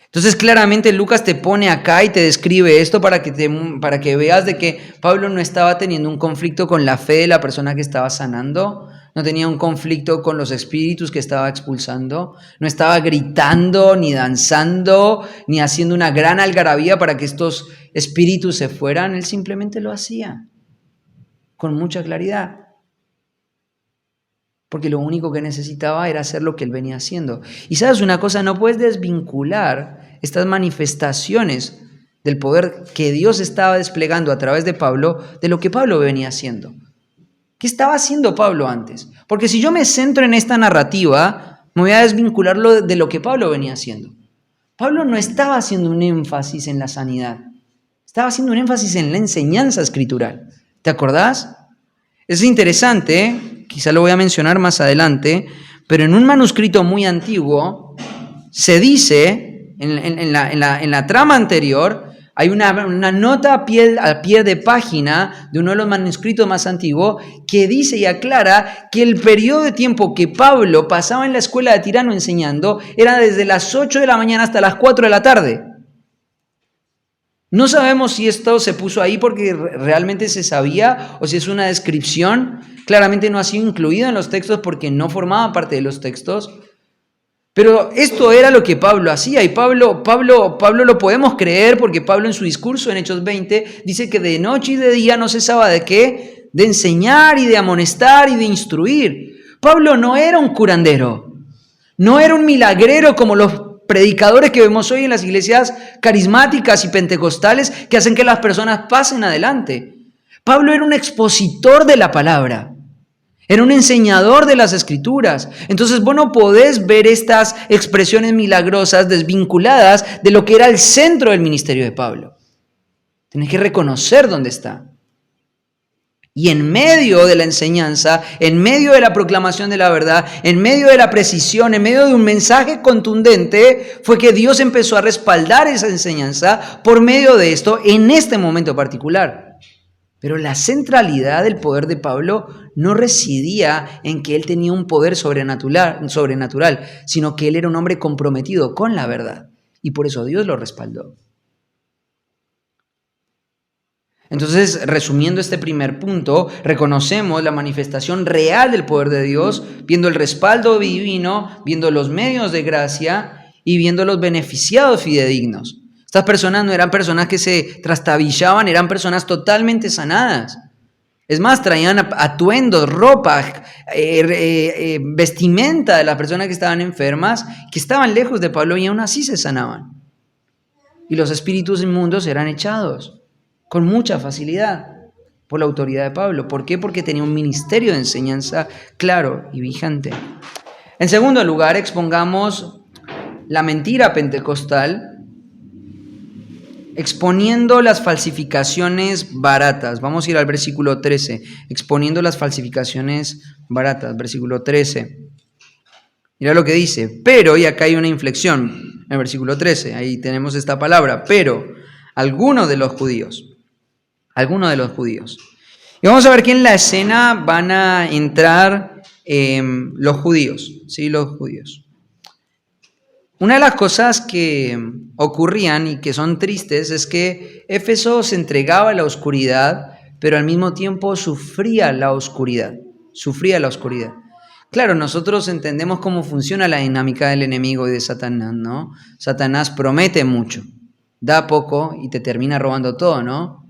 Entonces claramente Lucas te pone acá y te describe esto para que veas de que Pablo no estaba teniendo un conflicto con la fe de la persona que estaba sanando, no tenía un conflicto con los espíritus que estaba expulsando, no estaba gritando, ni danzando, ni haciendo una gran algarabía para que estos espíritus se fueran. Él simplemente lo hacía con mucha claridad. Porque lo único que necesitaba era hacer lo que él venía haciendo. Y sabes una cosa, no puedes desvincular estas manifestaciones del poder que Dios estaba desplegando a través de Pablo de lo que Pablo venía haciendo. ¿Qué estaba haciendo Pablo antes? Porque si yo me centro en esta narrativa, me voy a desvincularlo de lo que Pablo venía haciendo. Pablo no estaba haciendo un énfasis en la sanidad, estaba haciendo un énfasis en la enseñanza escritural. ¿Te acordás? Es interesante, ¿eh? Quizá lo voy a mencionar más adelante, pero en un manuscrito muy antiguo se dice, en la trama anterior, hay una nota a pie de página de uno de los manuscritos más antiguos que dice y aclara que el periodo de tiempo que Pablo pasaba en la escuela de Tirano enseñando era desde las 8 de la mañana hasta las 4 de la tarde. No sabemos si esto se puso ahí porque realmente se sabía o si es una descripción. Claramente no ha sido incluido en los textos porque no formaba parte de los textos. Pero esto era lo que Pablo hacía y Pablo lo podemos creer porque Pablo en su discurso en Hechos 20 dice que de noche y de día no cesaba ¿de qué? De enseñar y de amonestar y de instruir. Pablo no era un curandero, no era un milagrero como los predicadores que vemos hoy en las iglesias carismáticas y pentecostales que hacen que las personas pasen adelante. Pablo era un expositor de la palabra, era un enseñador de las escrituras. Entonces vos no podés ver estas expresiones milagrosas desvinculadas de lo que era el centro del ministerio de Pablo. Tenés que reconocer dónde está. Y en medio de la enseñanza, en medio de la proclamación de la verdad, en medio de la precisión, en medio de un mensaje contundente, fue que Dios empezó a respaldar esa enseñanza por medio de esto en este momento particular. Pero la centralidad del poder de Pablo no residía en que él tenía un poder sobrenatural, sino que él era un hombre comprometido con la verdad. Y por eso Dios lo respaldó. Entonces, resumiendo este primer punto, reconocemos la manifestación real del poder de Dios, viendo el respaldo divino, viendo los medios de gracia y viendo los beneficiados fidedignos. Estas personas no eran personas que se trastabillaban, eran personas totalmente sanadas. Es más, traían atuendos, ropa, vestimenta de las personas que estaban enfermas, que estaban lejos de Pablo y aún así se sanaban. Y los espíritus inmundos eran echados con mucha facilidad. por la autoridad de Pablo. ¿Por qué? Porque tenía un ministerio de enseñanza claro y vigente. En segundo lugar, expongamos la mentira pentecostal, exponiendo las falsificaciones baratas. Vamos a ir al versículo 13, exponiendo las falsificaciones baratas, versículo 13. Mira lo que dice, pero, y acá hay una inflexión, en el versículo 13, ahí tenemos esta palabra, pero algunos de los judíos. Y vamos a ver que en la escena van a entrar los judíos, ¿sí? Los judíos. Una de las cosas que ocurrían y que son tristes es que Éfeso se entregaba a la oscuridad, pero al mismo tiempo sufría la oscuridad. Claro, nosotros entendemos cómo funciona la dinámica del enemigo y de Satanás, ¿no? Satanás promete mucho, da poco y te termina robando todo, ¿no?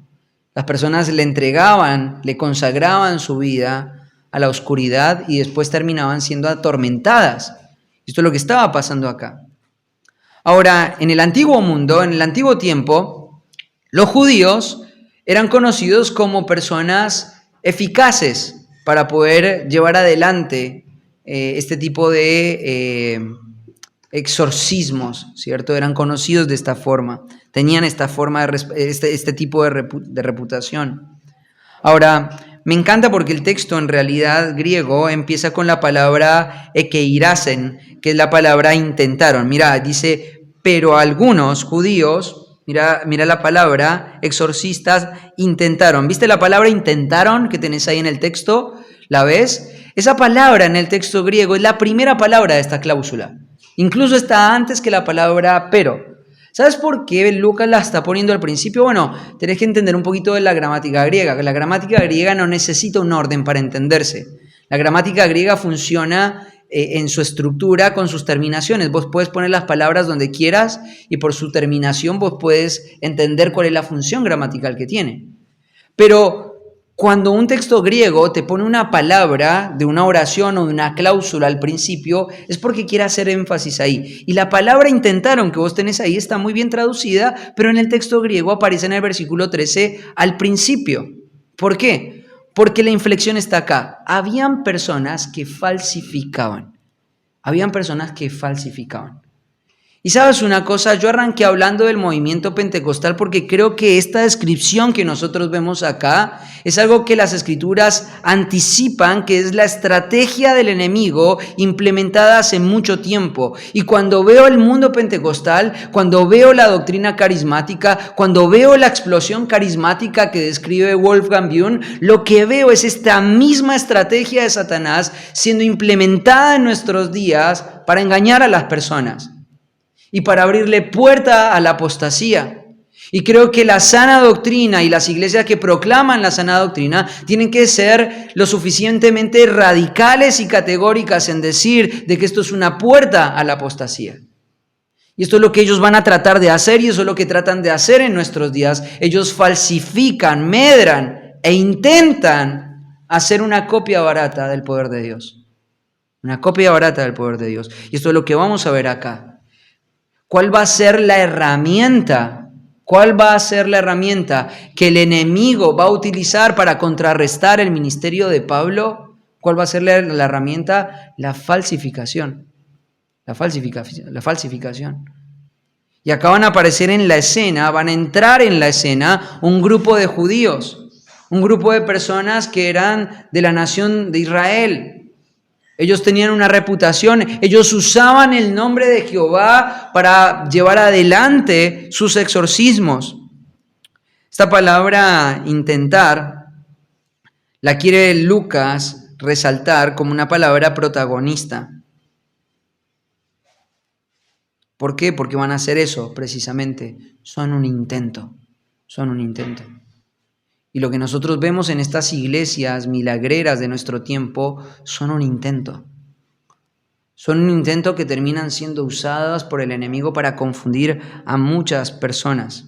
Las personas le entregaban, le consagraban su vida a la oscuridad y después terminaban siendo atormentadas. Esto es lo que estaba pasando acá. Ahora, en el antiguo mundo, en el antiguo tiempo, los judíos eran conocidos como personas eficaces para poder llevar adelante este tipo de exorcismos, ¿cierto? Eran conocidos de esta forma, tenían esta forma, este tipo de reputación. Ahora, me encanta porque el texto en realidad griego empieza con la palabra ekeirasen, que es la palabra intentaron. Mira, dice, pero algunos judíos, mira la palabra, exorcistas, intentaron. ¿Viste la palabra intentaron que tenés ahí en el texto? ¿La ves? Esa palabra en el texto griego es la primera palabra de esta cláusula. Incluso está antes que la palabra pero. ¿Sabes por qué Lucas la está poniendo al principio? Bueno, tenés que entender un poquito de la gramática griega. La gramática griega no necesita un orden para entenderse. La gramática griega funciona en su estructura con sus terminaciones. Vos puedes poner las palabras donde quieras y por su terminación vos puedes entender cuál es la función gramatical que tiene. Pero cuando un texto griego te pone una palabra de una oración o de una cláusula al principio, es porque quiere hacer énfasis ahí. Y la palabra intentaron que vos tenés ahí está muy bien traducida, pero en el texto griego aparece en el versículo 13 al principio. ¿Por qué? Porque la inflexión está acá. Habían personas que falsificaban. Y sabes una cosa, yo arranqué hablando del movimiento pentecostal porque creo que esta descripción que nosotros vemos acá es algo que las escrituras anticipan, que es la estrategia del enemigo implementada hace mucho tiempo. Y cuando veo el mundo pentecostal, cuando veo la doctrina carismática, cuando veo la explosión carismática que describe Wolfgang Bühn, lo que veo es esta misma estrategia de Satanás siendo implementada en nuestros días para engañar a las personas y para abrirle puerta a la apostasía. Y creo que la sana doctrina y las iglesias que proclaman la sana doctrina tienen que ser lo suficientemente radicales y categóricas en decir de que esto es una puerta a la apostasía. Y esto es lo que ellos van a tratar de hacer y eso es lo que tratan de hacer en nuestros días. Ellos falsifican, medran e intentan hacer una copia barata del poder de Dios. Una copia barata del poder de Dios. Y esto es lo que vamos a ver acá. ¿Cuál va a ser la herramienta? Que el enemigo va a utilizar para contrarrestar el ministerio de Pablo? ¿Cuál va a ser la herramienta? La falsificación. Y acá van a aparecer en la escena, van a entrar en la escena un grupo de judíos, un grupo de personas que eran de la nación de Israel. Ellos tenían una reputación, ellos usaban el nombre de Jehová para llevar adelante sus exorcismos. Esta palabra intentar la quiere Lucas resaltar como una palabra protagonista. ¿Por qué? Porque van a hacer eso precisamente. Son un intento. Y lo que nosotros vemos en estas iglesias milagreras de nuestro tiempo son un intento. Son un intento que terminan siendo usadas por el enemigo para confundir a muchas personas.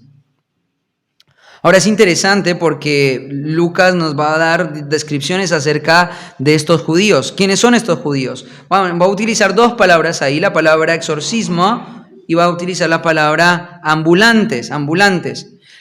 Ahora es interesante porque Lucas nos va a dar descripciones acerca de estos judíos. ¿Quiénes son estos judíos? Va a utilizar dos palabras ahí, la palabra exorcismo y va a utilizar la palabra ambulantes.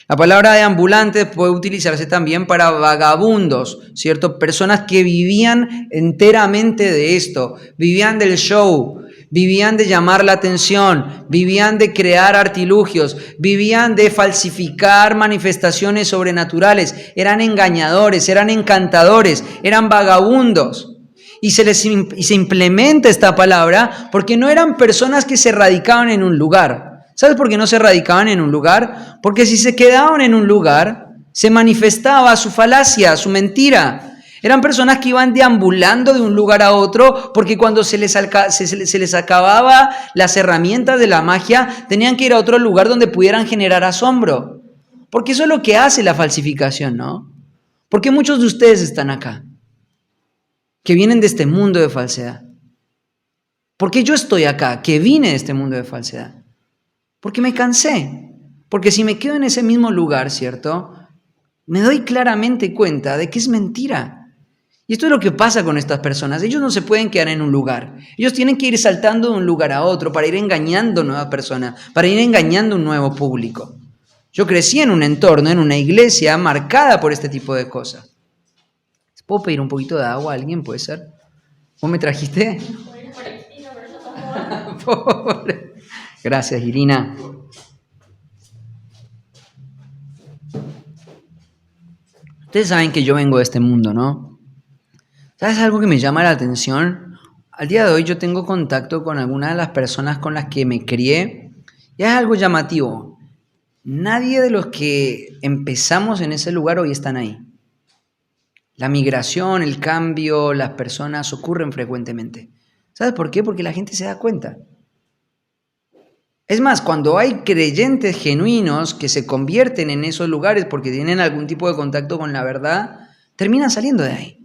La palabra deambulantes puede utilizarse también para vagabundos, ¿cierto? Personas que vivían enteramente de esto, vivían del show, vivían de llamar la atención, vivían de crear artilugios, vivían de falsificar manifestaciones sobrenaturales, eran engañadores, eran encantadores, eran vagabundos. Y se implementa esta palabra porque no eran personas que se radicaban en un lugar. ¿Sabes por qué no se radicaban en un lugar? Porque si se quedaban en un lugar, se manifestaba su falacia, su mentira. Eran personas que iban deambulando de un lugar a otro porque cuando se les acababa las herramientas de la magia, tenían que ir a otro lugar donde pudieran generar asombro. Porque eso es lo que hace la falsificación, ¿no? Porque muchos de ustedes están acá, que vienen de este mundo de falsedad. Porque yo estoy acá, que vine de este mundo de falsedad. Porque me cansé. Porque si me quedo en ese mismo lugar, ¿cierto? Me doy claramente cuenta de que es mentira. Y esto es lo que pasa con estas personas. Ellos no se pueden quedar en un lugar. Ellos tienen que ir saltando de un lugar a otro para ir engañando nuevas personas, para ir engañando un nuevo público. Yo crecí en un entorno, en una iglesia marcada por este tipo de cosas. ¿Puedo pedir un poquito de agua a alguien? ¿Puede ser? ¿Vos me trajiste? Pobre. Gracias, Irina. Ustedes saben que yo vengo de este mundo, ¿no? ¿Sabes algo que me llama la atención? Al día de hoy yo tengo contacto con algunas de las personas con las que me crié y es algo llamativo. Nadie de los que empezamos en ese lugar hoy están ahí. La migración, el cambio, las personas ocurren frecuentemente. ¿Sabes por qué? Porque la gente se da cuenta. Es más, cuando hay creyentes genuinos que se convierten en esos lugares porque tienen algún tipo de contacto con la verdad, terminan saliendo de ahí.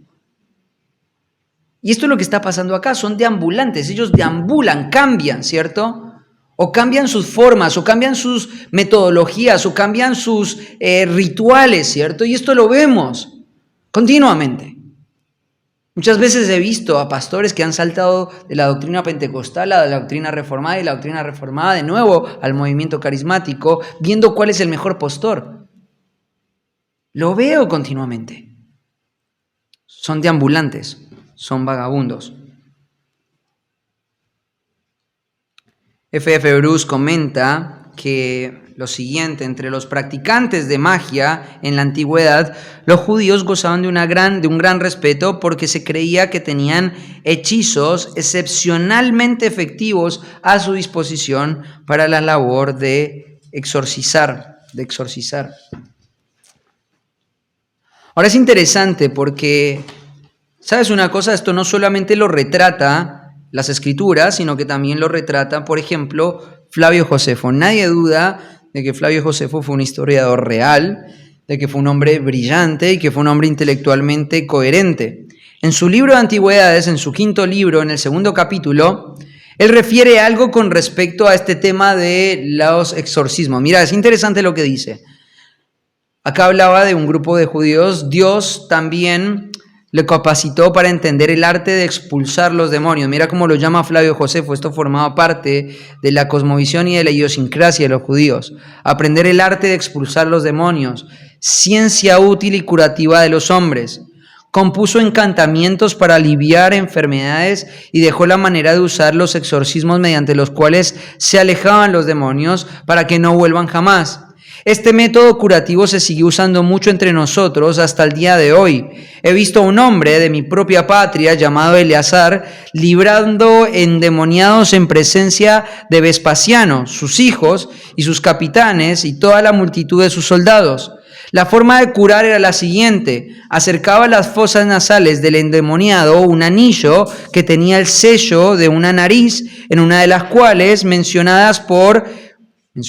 Y esto es lo que está pasando acá, son deambulantes, ellos deambulan, cambian, ¿cierto? O cambian sus formas, o cambian sus metodologías, o cambian sus rituales, ¿cierto? Y esto lo vemos continuamente. Muchas veces he visto a pastores que han saltado de la doctrina pentecostal a la doctrina reformada y la doctrina reformada de nuevo al movimiento carismático, viendo cuál es el mejor postor. Lo veo continuamente. Son deambulantes, son vagabundos. F.F. Bruce comenta que lo siguiente: entre los practicantes de magia en la antigüedad, los judíos gozaban de un gran respeto porque se creía que tenían hechizos excepcionalmente efectivos a su disposición para la labor de exorcizar. Ahora es interesante porque, ¿sabes una cosa? Esto no solamente lo retrata las Escrituras, sino que también lo retrata, por ejemplo, Flavio Josefo. Nadie duda de que Flavio Josefo fue un historiador real, de que fue un hombre brillante y que fue un hombre intelectualmente coherente. En su libro de Antigüedades, en su 5º libro, en el 2º capítulo, él refiere algo con respecto a este tema de los exorcismos. Mira, es interesante lo que dice. Acá hablaba de un grupo de judíos. Dios también le capacitó para entender el arte de expulsar los demonios. Mira cómo lo llama Flavio Josefo. Esto formaba parte de la cosmovisión y de la idiosincrasia de los judíos. Aprender el arte de expulsar los demonios. Ciencia útil y curativa de los hombres. Compuso encantamientos para aliviar enfermedades y dejó la manera de usar los exorcismos mediante los cuales se alejaban los demonios para que no vuelvan jamás. Este método curativo se sigue usando mucho entre nosotros hasta el día de hoy. He visto a un hombre de mi propia patria llamado Eleazar librando endemoniados en presencia de Vespasiano, sus hijos y sus capitanes y toda la multitud de sus soldados. La forma de curar era la siguiente: acercaba a las fosas nasales del endemoniado un anillo que tenía el sello de una nariz, en una de las cuales, menciona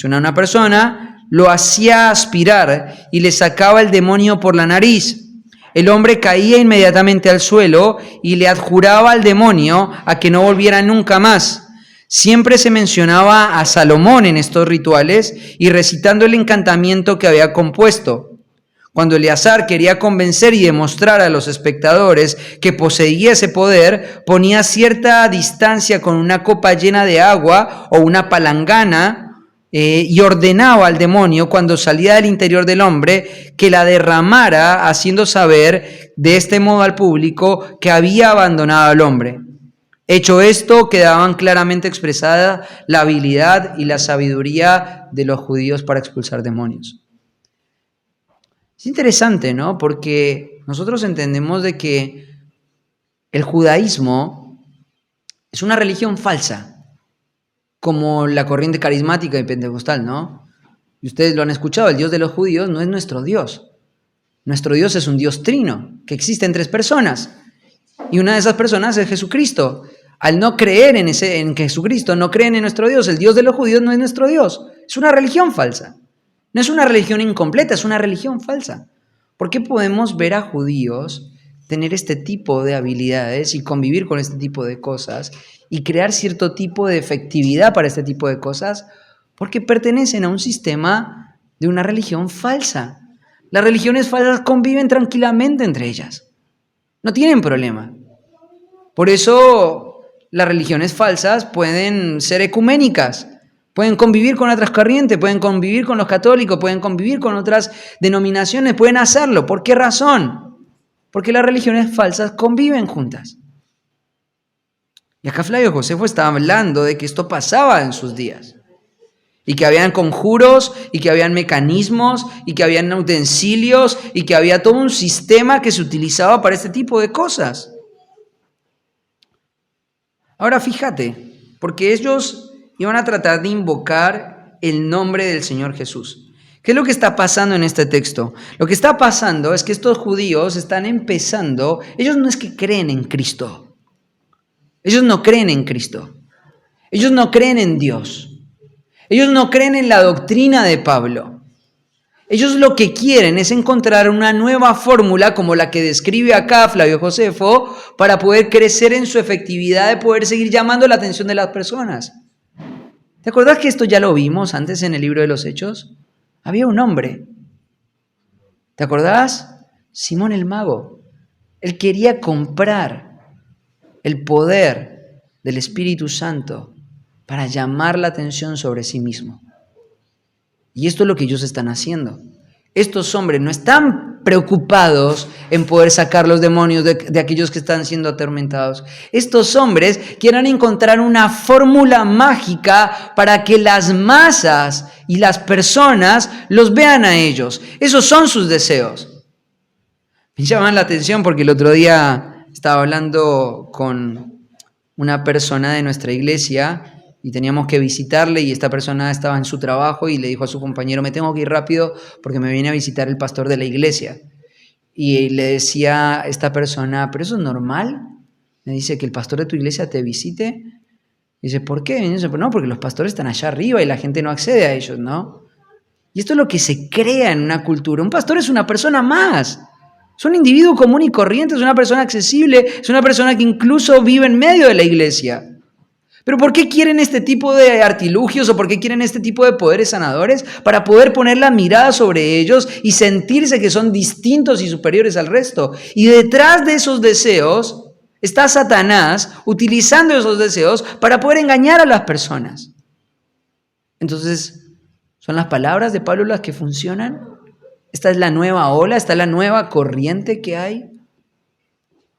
una persona, lo hacía aspirar y le sacaba el demonio por la nariz. El hombre caía inmediatamente al suelo y le adjuraba al demonio a que no volviera nunca más. Siempre se mencionaba a Salomón en estos rituales y recitando el encantamiento que había compuesto. Cuando Eleazar quería convencer y demostrar a los espectadores que poseía ese poder, ponía cierta distancia con una copa llena de agua o una palangana y ordenaba al demonio cuando salía del interior del hombre que la derramara, haciendo saber de este modo al público que había abandonado al hombre. Hecho esto, quedaban claramente expresada la habilidad y la sabiduría de los judíos para expulsar demonios. Es interesante, ¿no? Porque nosotros entendemos de que el judaísmo es una religión falsa, como la corriente carismática y pentecostal, ¿no? Y ustedes lo han escuchado, el Dios de los judíos no es nuestro Dios. Nuestro Dios es un Dios trino, que existe en 3 personas. Y una de esas personas es Jesucristo. Al no creer en Jesucristo, no creen en nuestro Dios. El Dios de los judíos no es nuestro Dios. Es una religión falsa. No es una religión incompleta, es una religión falsa. ¿Por qué podemos ver a judíos tener este tipo de habilidades y convivir con este tipo de cosas y crear cierto tipo de efectividad para este tipo de cosas? Porque pertenecen a un sistema de una religión falsa. Las religiones falsas conviven tranquilamente entre ellas. No tienen problema. Por eso las religiones falsas pueden ser ecuménicas, pueden convivir con otras corrientes, pueden convivir con los católicos, pueden convivir con otras denominaciones, pueden hacerlo. ¿Por qué razón? Porque las religiones falsas conviven juntas. Y acá Flavio Josefo estaba hablando de que esto pasaba en sus días. Y que habían conjuros, y que habían mecanismos, y que habían utensilios, y que había todo un sistema que se utilizaba para este tipo de cosas. Ahora fíjate, porque ellos iban a tratar de invocar el nombre del Señor Jesús. ¿Qué es lo que está pasando en este texto? Lo que está pasando es que estos judíos están empezando, ellos no es que creen en Cristo. Ellos no creen en Cristo. Ellos no creen en Dios. Ellos no creen en la doctrina de Pablo. Ellos lo que quieren es encontrar una nueva fórmula como la que describe acá Flavio Josefo para poder crecer en su efectividad de poder seguir llamando la atención de las personas. ¿Te acuerdas que esto ya lo vimos antes en el libro de los Hechos? Había un hombre. ¿Te acordás? Simón el Mago. Él quería comprar el poder del Espíritu Santo para llamar la atención sobre sí mismo. Y esto es lo que ellos están haciendo. Estos hombres no están preocupados en poder sacar los demonios de aquellos que están siendo atormentados. Estos hombres quieren encontrar una fórmula mágica para que las masas y las personas los vean a ellos. Esos son sus deseos. Me llaman la atención porque el otro día estaba hablando con una persona de nuestra iglesia y teníamos que visitarle y esta persona estaba en su trabajo y le dijo a su compañero, me tengo que ir rápido porque me viene a visitar el pastor de la iglesia. Y le decía a esta persona, ¿pero eso es normal? Me dice, que el pastor de tu iglesia te visite. Y dice, ¿por qué? Y dice, no, porque los pastores están allá arriba y la gente no accede a ellos, ¿no? Y esto es lo que se crea en una cultura. Un pastor es una persona más. Es un individuo común y corriente, es una persona accesible, es una persona que incluso vive en medio de la iglesia. ¿Pero por qué quieren este tipo de artilugios o por qué quieren este tipo de poderes sanadores? Para poder poner la mirada sobre ellos y sentirse que son distintos y superiores al resto. Y detrás de esos deseos está Satanás utilizando esos deseos para poder engañar a las personas. Entonces, ¿son las palabras de Pablo las que funcionan? ¿Esta es la nueva ola? ¿Esta es la nueva corriente que hay?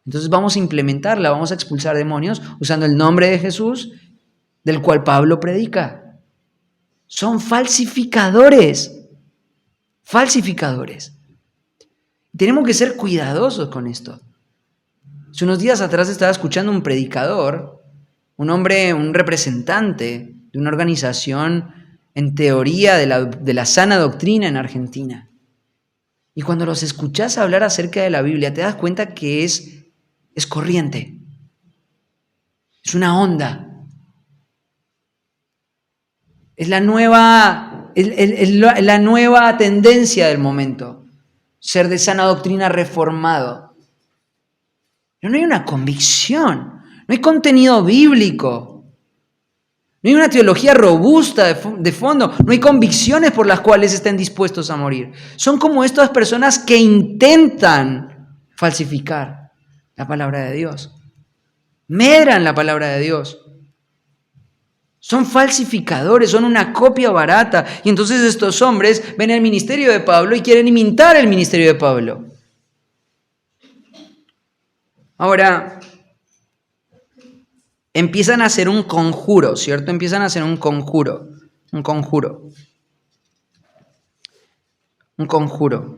Entonces vamos a implementarla, vamos a expulsar demonios usando el nombre de Jesús, del cual Pablo predica. Son falsificadores. Falsificadores. Tenemos que ser cuidadosos con esto. Hace unos días atrás estaba escuchando un predicador, un hombre, un representante de una organización en teoría de la sana doctrina en Argentina. Y cuando los escuchás hablar acerca de la Biblia, te das cuenta que es corriente, es una onda, es la nueva tendencia del momento, ser de sana doctrina reformado. Pero no hay una convicción, no hay contenido bíblico, no hay una teología robusta de fondo, no hay convicciones por las cuales estén dispuestos a morir. Son como estas personas que intentan falsificar la palabra de Dios. Medran la palabra de Dios. Son falsificadores, son una copia barata. Y entonces estos hombres ven el ministerio de Pablo y quieren imitar el ministerio de Pablo. Ahora, empiezan a hacer un conjuro, ¿cierto? Empiezan a hacer un conjuro.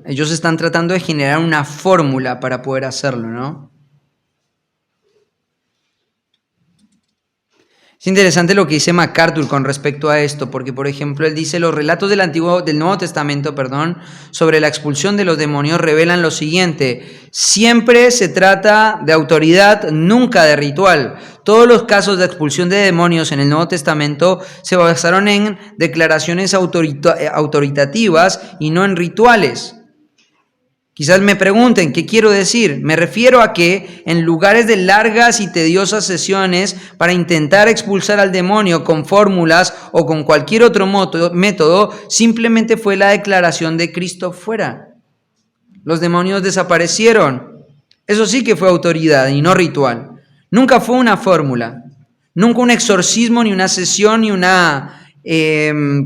Ellos están tratando de generar una fórmula para poder hacerlo, ¿no? Es interesante lo que dice MacArthur con respecto a esto, porque por ejemplo él dice los relatos del Nuevo Testamento, sobre la expulsión de los demonios revelan lo siguiente: siempre se trata de autoridad, nunca de ritual. Todos los casos de expulsión de demonios en el Nuevo Testamento se basaron en declaraciones autoritativas y no en rituales. Quizás me pregunten, ¿qué quiero decir? Me refiero a que en lugares de largas y tediosas sesiones para intentar expulsar al demonio con fórmulas o con cualquier otro método, simplemente fue la declaración de Cristo fuera. Los demonios desaparecieron. Eso sí que fue autoridad y no ritual. Nunca fue una fórmula. Nunca un exorcismo, ni una sesión, ni una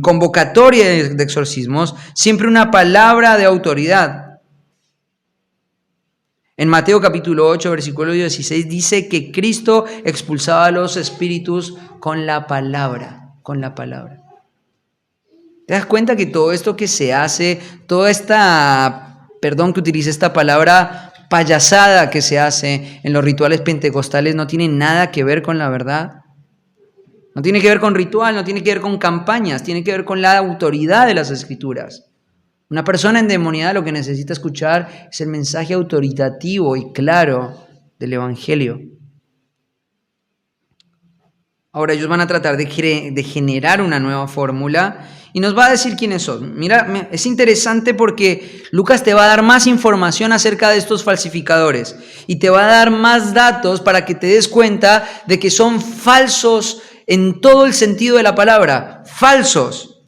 convocatoria de exorcismos. Siempre una palabra de autoridad. En Mateo capítulo 8, versículo 16, dice que Cristo expulsaba a los espíritus con la palabra, ¿Te das cuenta que todo esto que se hace, toda esta, perdón que utilice esta palabra, payasada que se hace en los rituales pentecostales no tiene nada que ver con la verdad? No tiene que ver con ritual, no tiene que ver con campañas, tiene que ver con la autoridad de las Escrituras. Una persona endemoniada lo que necesita escuchar es el mensaje autoritativo y claro del Evangelio. Ahora ellos van a tratar de generar una nueva fórmula y nos va a decir quiénes son. Mira, es interesante porque Lucas te va a dar más información acerca de estos falsificadores y te va a dar más datos para que te des cuenta de que son falsos en todo el sentido de la palabra. Falsos.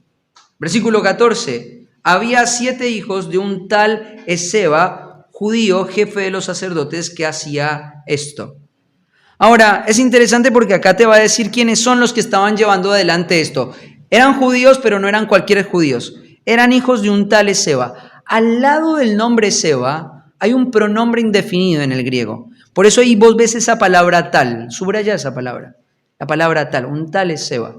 Versículo 14. Había 7 hijos de un tal Esceva, judío, jefe de los sacerdotes, que hacía esto. Ahora, es interesante porque acá te va a decir quiénes son los que estaban llevando adelante esto. Eran judíos, pero no eran cualquier judíos. Eran hijos de un tal Esceva. Al lado del nombre Esceva hay un pronombre indefinido en el griego. Por eso ahí vos ves esa palabra tal. Subraya esa palabra. La palabra tal, un tal Esceva.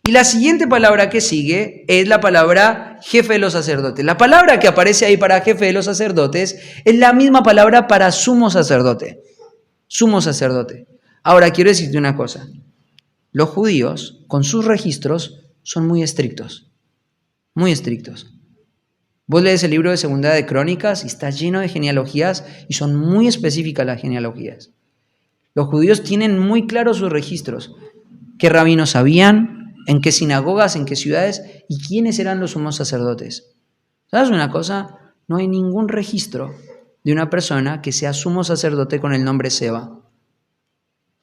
Y la siguiente palabra que sigue es la palabra jefe de los sacerdotes. La palabra que aparece ahí para jefe de los sacerdotes es la misma palabra para sumo sacerdote. Sumo sacerdote. Ahora quiero decirte una cosa. Los judíos, con sus registros, son muy estrictos. Muy estrictos. Vos lees el libro de Segunda de Crónicas y está lleno de genealogías y son muy específicas las genealogías. Los judíos tienen muy claros sus registros. ¿Qué rabinos sabían? ¿En qué sinagogas? ¿En qué ciudades? ¿Y quiénes eran los sumos sacerdotes? ¿Sabes una cosa? No hay ningún registro de una persona que sea sumo sacerdote con el nombre Seba.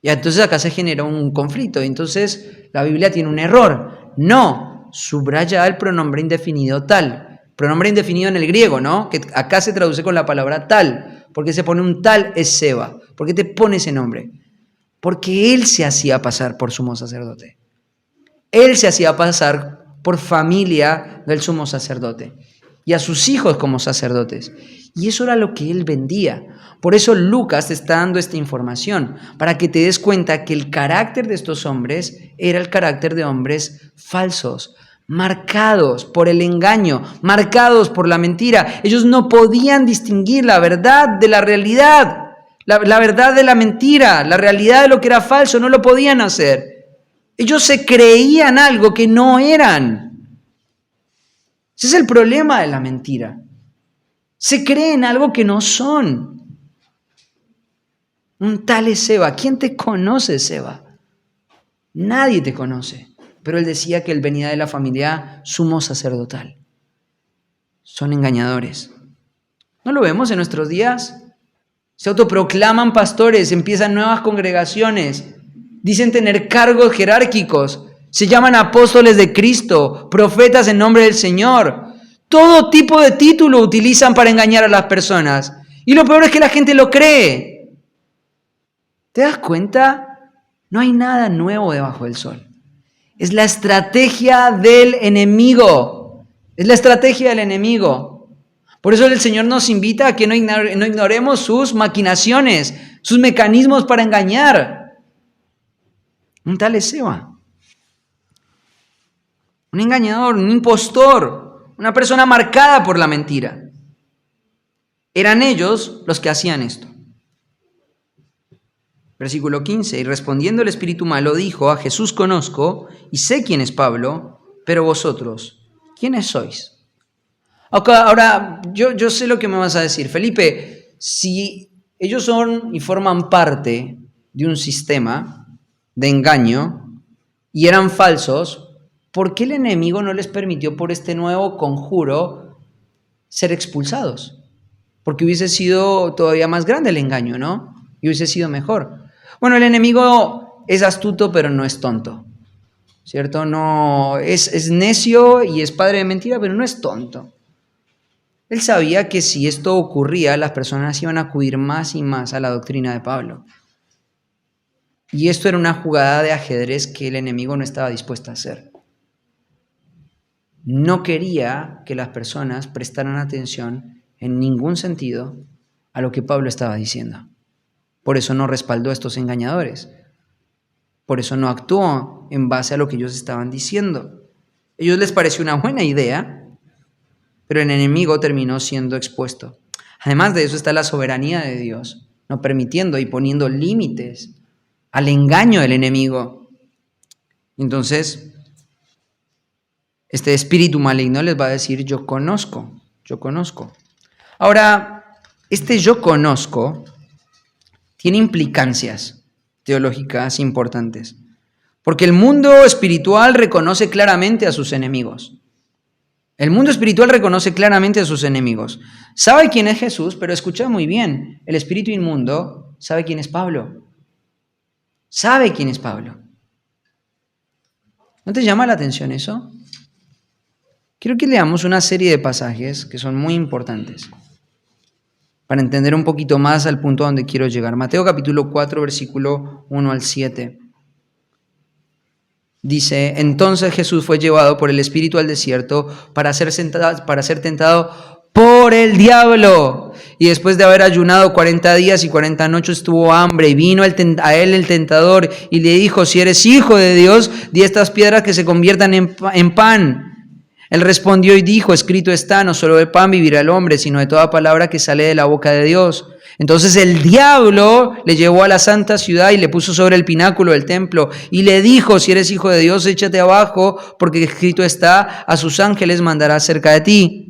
Y entonces acá se genera un conflicto. Entonces la Biblia tiene un error. No, subraya el pronombre indefinido tal. Pronombre indefinido en el griego, ¿no? Que acá se traduce con la palabra tal. ¿Por qué se pone un tal es Seba? ¿Por qué te pone ese nombre? Porque él se hacía pasar por sumo sacerdote. Él se hacía pasar por familia del sumo sacerdote y a sus hijos como sacerdotes. Y eso era lo que él vendía. Por eso Lucas te está dando esta información, para que te des cuenta que el carácter de estos hombres era el carácter de hombres falsos, marcados por el engaño, marcados por la mentira. Ellos no podían distinguir la verdad de la realidad, la verdad de la mentira, la realidad de lo que era falso, no lo podían hacer. Ellos se creían algo que no eran. Ese es el problema de la mentira. Se creen algo que no son. Un tal es Seba. ¿Quién te conoce, Seba? Nadie te conoce. Pero él decía que él venía de la familia sumo sacerdotal. Son engañadores. ¿No lo vemos en nuestros días? Se autoproclaman pastores, empiezan nuevas congregaciones. Dicen tener cargos jerárquicos, se llaman apóstoles de Cristo, profetas en nombre del Señor. Todo tipo de título utilizan para engañar a las personas. Y lo peor es que la gente lo cree. ¿Te das cuenta? No hay nada nuevo debajo del sol. Es la estrategia del enemigo. Es la estrategia del enemigo. Por eso el Señor nos invita a que no ignoremos sus maquinaciones, sus mecanismos para engañar. Un tal Esceva. Un engañador, un impostor, una persona marcada por la mentira. Eran ellos los que hacían esto. Versículo 15, y respondiendo el espíritu malo dijo, a Jesús conozco y sé quién es Pablo, pero vosotros, ¿quiénes sois? Ahora, yo sé lo que me vas a decir. Felipe, si ellos son y forman parte de un sistema de engaño y eran falsos, ¿por qué el enemigo no les permitió por este nuevo conjuro ser expulsados? Porque hubiese sido todavía más grande el engaño, ¿no? Y hubiese sido mejor. Bueno, el enemigo es astuto, pero no es tonto, ¿cierto? No, es necio y es padre de mentira, pero no es tonto. Él sabía que si esto ocurría, las personas iban a acudir más y más a la doctrina de Pablo. Y esto era una jugada de ajedrez que el enemigo no estaba dispuesto a hacer. No quería que las personas prestaran atención en ningún sentido a lo que Pablo estaba diciendo. Por eso no respaldó a estos engañadores. Por eso no actuó en base a lo que ellos estaban diciendo. A ellos les pareció una buena idea, pero el enemigo terminó siendo expuesto. Además de eso está la soberanía de Dios, no permitiendo y poniendo límites al engaño del enemigo. Entonces, este espíritu maligno les va a decir, yo conozco. Ahora, este yo conozco tiene implicancias teológicas importantes, porque el mundo espiritual reconoce claramente a sus enemigos. El mundo espiritual reconoce claramente a sus enemigos. Sabe quién es Jesús, pero escucha muy bien, el espíritu inmundo sabe quién es Pablo. Sabe quién es Pablo. ¿No te llama la atención eso? Quiero que leamos una serie de pasajes que son muy importantes para entender un poquito más al punto a donde quiero llegar. Mateo capítulo 4, versículo 1 al 7. Dice, entonces Jesús fue llevado por el Espíritu al desierto para ser tentado por el diablo. Y después de haber ayunado 40 días y 40 noches tuvo hambre y vino a él el tentador y le dijo, si eres hijo de Dios, di estas piedras que se conviertan en pan. Él respondió y dijo, escrito está, no solo de pan vivirá el hombre, sino de toda palabra que sale de la boca de Dios. Entonces el diablo le llevó a la santa ciudad y le puso sobre el pináculo del templo y le dijo, si eres hijo de Dios, échate abajo, porque escrito está, a sus ángeles mandará cerca de ti,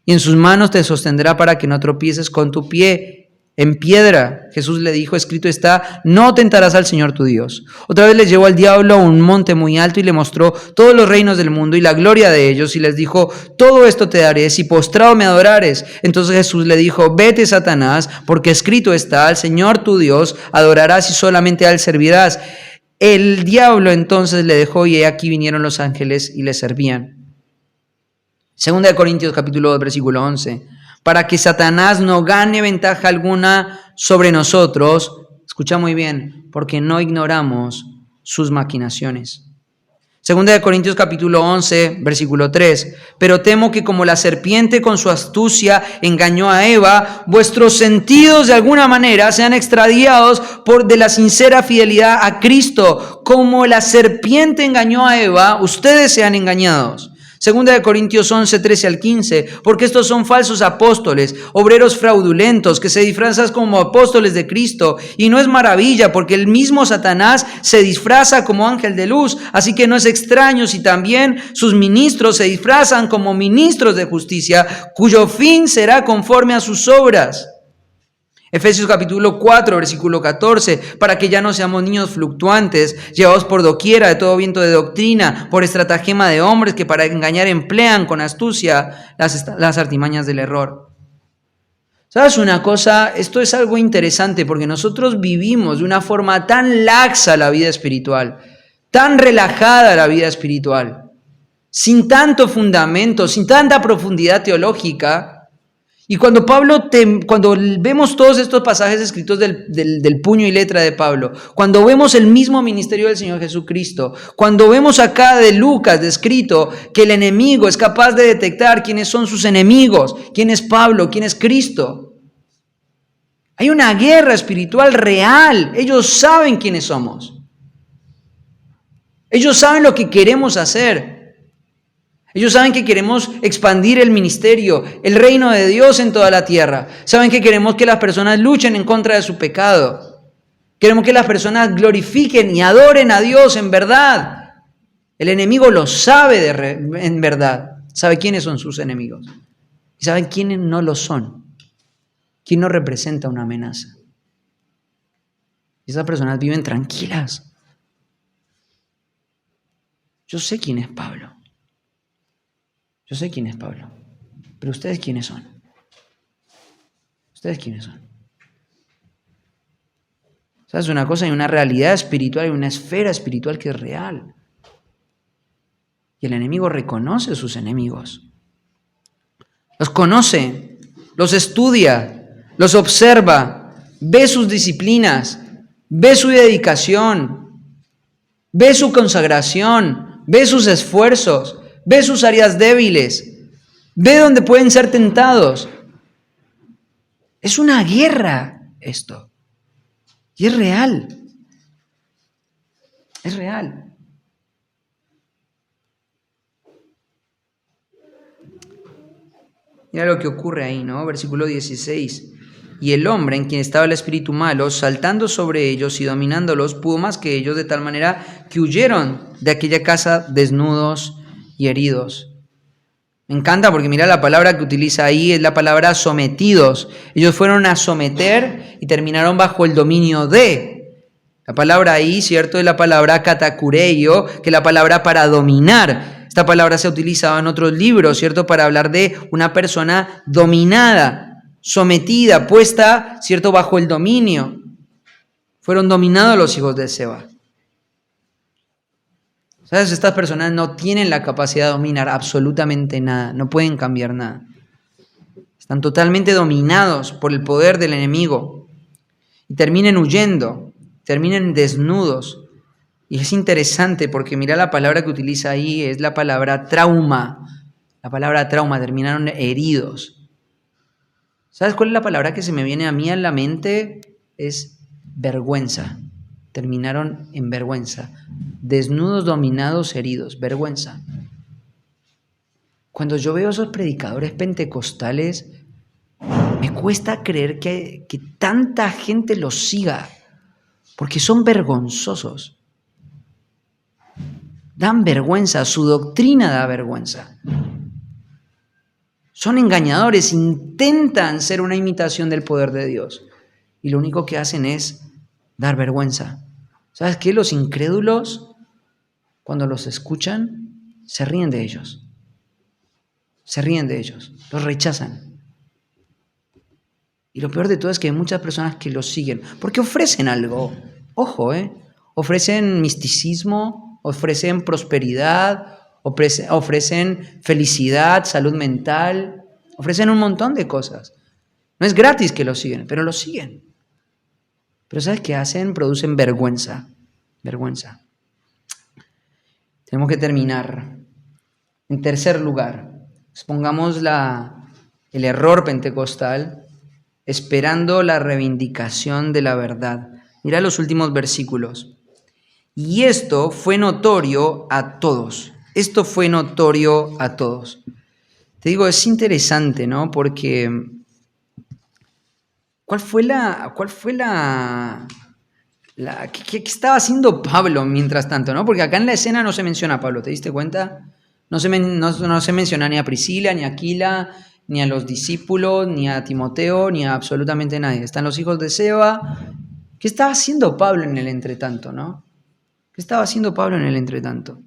y en sus manos te sostendrá para que no tropieces con tu pie en piedra. Jesús le dijo, escrito está, no tentarás al Señor tu Dios. Otra vez le llevó al diablo a un monte muy alto y le mostró todos los reinos del mundo y la gloria de ellos y les dijo, todo esto te daré si postrado me adorares. Entonces Jesús le dijo, vete Satanás, porque escrito está, al Señor tu Dios adorarás y solamente a él servirás. El diablo entonces le dejó y aquí vinieron los ángeles y le servían. Segunda de Corintios capítulo 2 versículo 11. Para que Satanás no gane ventaja alguna sobre nosotros, escucha muy bien, porque no ignoramos sus maquinaciones. Segunda de Corintios capítulo 11, versículo 3. Pero temo que como la serpiente con su astucia engañó a Eva, vuestros sentidos de alguna manera sean extraviados de la sincera fidelidad a Cristo. Como la serpiente engañó a Eva, ustedes sean engañados. Segunda de Corintios 11, 13 al 15, porque estos son falsos apóstoles, obreros fraudulentos, que se disfrazan como apóstoles de Cristo, y no es maravilla, porque el mismo Satanás se disfraza como ángel de luz, así que no es extraño si también sus ministros se disfrazan como ministros de justicia, cuyo fin será conforme a sus obras. Efesios capítulo 4, versículo 14, para que ya no seamos niños fluctuantes, llevados por doquiera de todo viento de doctrina, por estratagema de hombres que para engañar emplean con astucia las artimañas del error. ¿Sabes una cosa? Esto es algo interesante porque nosotros vivimos de una forma tan laxa la vida espiritual, tan relajada la vida espiritual, sin tanto fundamento, sin tanta profundidad teológica. Y cuando cuando vemos todos estos pasajes escritos del puño y letra de Pablo, cuando vemos el mismo ministerio del Señor Jesucristo, cuando vemos acá de Lucas descrito que el enemigo es capaz de detectar quiénes son sus enemigos, quién es Pablo, quién es Cristo, hay una guerra espiritual real. Ellos saben quiénes somos. Ellos saben lo que queremos hacer. Ellos saben que queremos expandir el ministerio, el reino de Dios en toda la tierra. Saben que queremos que las personas luchen en contra de su pecado. Queremos que las personas glorifiquen y adoren a Dios en verdad. El enemigo lo sabe en verdad. Sabe quiénes son sus enemigos. Y saben quiénes no lo son. ¿Quién no representa una amenaza? Y esas personas viven tranquilas. Yo sé quién es Pablo. Yo sé quién es Pablo. Pero ¿ustedes quiénes son? ¿Ustedes quiénes son? ¿Sabes una cosa? Hay una realidad espiritual, hay una esfera espiritual que es real. Y el enemigo reconoce a sus enemigos. Los conoce, los estudia, los observa, ve sus disciplinas, ve su dedicación, ve su consagración, ve sus esfuerzos, ve sus áreas débiles, ve dónde pueden ser tentados. Es una guerra esto. Y es real. Es real. Mira lo que ocurre ahí, ¿no? Versículo 16. Y el hombre en quien estaba el espíritu malo, saltando sobre ellos y dominándolos, pudo más que ellos, de tal manera que huyeron de aquella casa desnudos y heridos. Me encanta porque mira la palabra que utiliza ahí es la palabra sometidos. Ellos fueron a someter y terminaron bajo el dominio de. La palabra ahí, ¿cierto? Es la palabra katakureio, que es la palabra para dominar. Esta palabra se ha utilizado en otros libros, ¿cierto? Para hablar de una persona dominada, sometida, puesta, ¿cierto? Bajo el dominio. Fueron dominados los hijos de Seba. ¿Sabes? Estas personas no tienen la capacidad de dominar absolutamente nada, no pueden cambiar nada. Están totalmente dominados por el poder del enemigo y terminan huyendo, terminan desnudos. Y es interesante porque mira la palabra que utiliza ahí, es la palabra trauma. La palabra trauma, terminaron heridos. ¿Sabes cuál es la palabra que se me viene a mí a la mente? Es vergüenza. Terminaron en vergüenza. Desnudos, dominados, heridos. Vergüenza. Cuando yo veo esos predicadores pentecostales, me cuesta creer que tanta gente los siga, porque son vergonzosos. Dan vergüenza, su doctrina da vergüenza. Son engañadores, intentan ser una imitación del poder de Dios. Y lo único que hacen es dar vergüenza. ¿Sabes qué? Los incrédulos, cuando los escuchan, se ríen de ellos. Se ríen de ellos, los rechazan. Y lo peor de todo es que hay muchas personas que los siguen, porque ofrecen algo. Ojo, ofrecen misticismo, ofrecen prosperidad, ofrecen felicidad, salud mental, ofrecen un montón de cosas. No es gratis que los siguen, pero los siguen. Pero ¿sabes qué hacen? Producen vergüenza. Vergüenza. Tenemos que terminar. En tercer lugar, expongamos el error pentecostal esperando la reivindicación de la verdad. Mira los últimos versículos. Y esto fue notorio a todos. Esto fue notorio a todos. Te digo, es interesante, ¿no? Porque ¿qué estaba haciendo Pablo mientras tanto, ¿no? Porque acá en la escena no se menciona a Pablo, ¿te diste cuenta? No se menciona ni a Priscila, ni a Aquila, ni a los discípulos, ni a Timoteo, ni a absolutamente nadie. Están los hijos de Seba. ¿Qué estaba haciendo Pablo en el entretanto, no? ¿Qué estaba haciendo Pablo en el entretanto?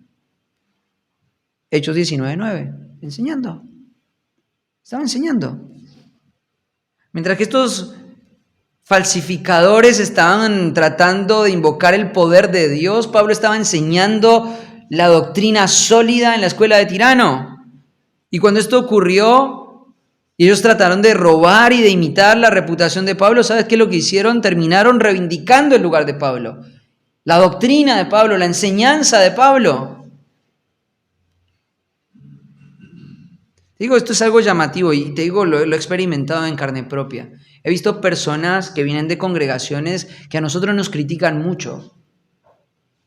Hechos 19:9, enseñando. Estaba enseñando. Mientras que estos falsificadores estaban tratando de invocar el poder de Dios, Pablo estaba enseñando la doctrina sólida en la escuela de Tirano. Y cuando esto ocurrió, Y ellos trataron de robar y de imitar la reputación de Pablo. ¿Sabes qué es lo que hicieron? Terminaron reivindicando el lugar de Pablo, la doctrina de Pablo, la enseñanza de Pablo. Digo, esto es algo llamativo y te digo, lo he experimentado en carne propia. He visto personas que vienen de congregaciones que a nosotros nos critican mucho,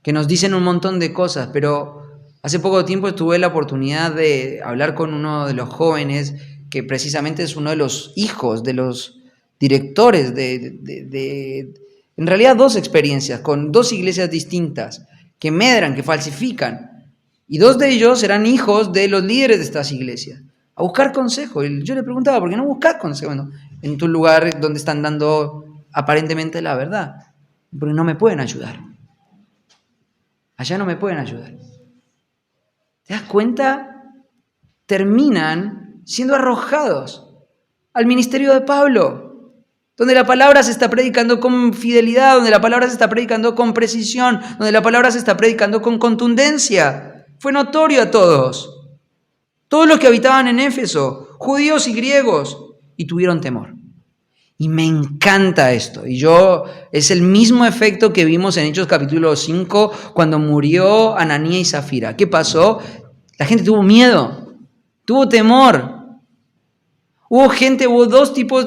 que nos dicen un montón de cosas, pero hace poco tiempo tuve la oportunidad de hablar con uno de los jóvenes que precisamente es uno de los hijos de los directores en realidad 2 experiencias, con 2 iglesias distintas, que medran, que falsifican. Y 2 de ellos eran hijos de los líderes de estas iglesias, a buscar consejo. Y yo le preguntaba, ¿por qué no buscas consejo? Bueno, en tu lugar donde están dando aparentemente la verdad, porque no me pueden ayudar. Allá no me pueden ayudar. ¿Te das cuenta? Terminan siendo arrojados al ministerio de Pablo, donde la palabra se está predicando con fidelidad, donde la palabra se está predicando con precisión, donde la palabra se está predicando con contundencia. Fue notorio a todos los que habitaban en Éfeso, judíos y griegos, y tuvieron temor. Y me encanta esto. Es el mismo efecto que vimos en Hechos capítulo 5, cuando murió Ananías y Zafira. ¿Qué pasó? La gente tuvo miedo, tuvo temor. Hubo 2 tipos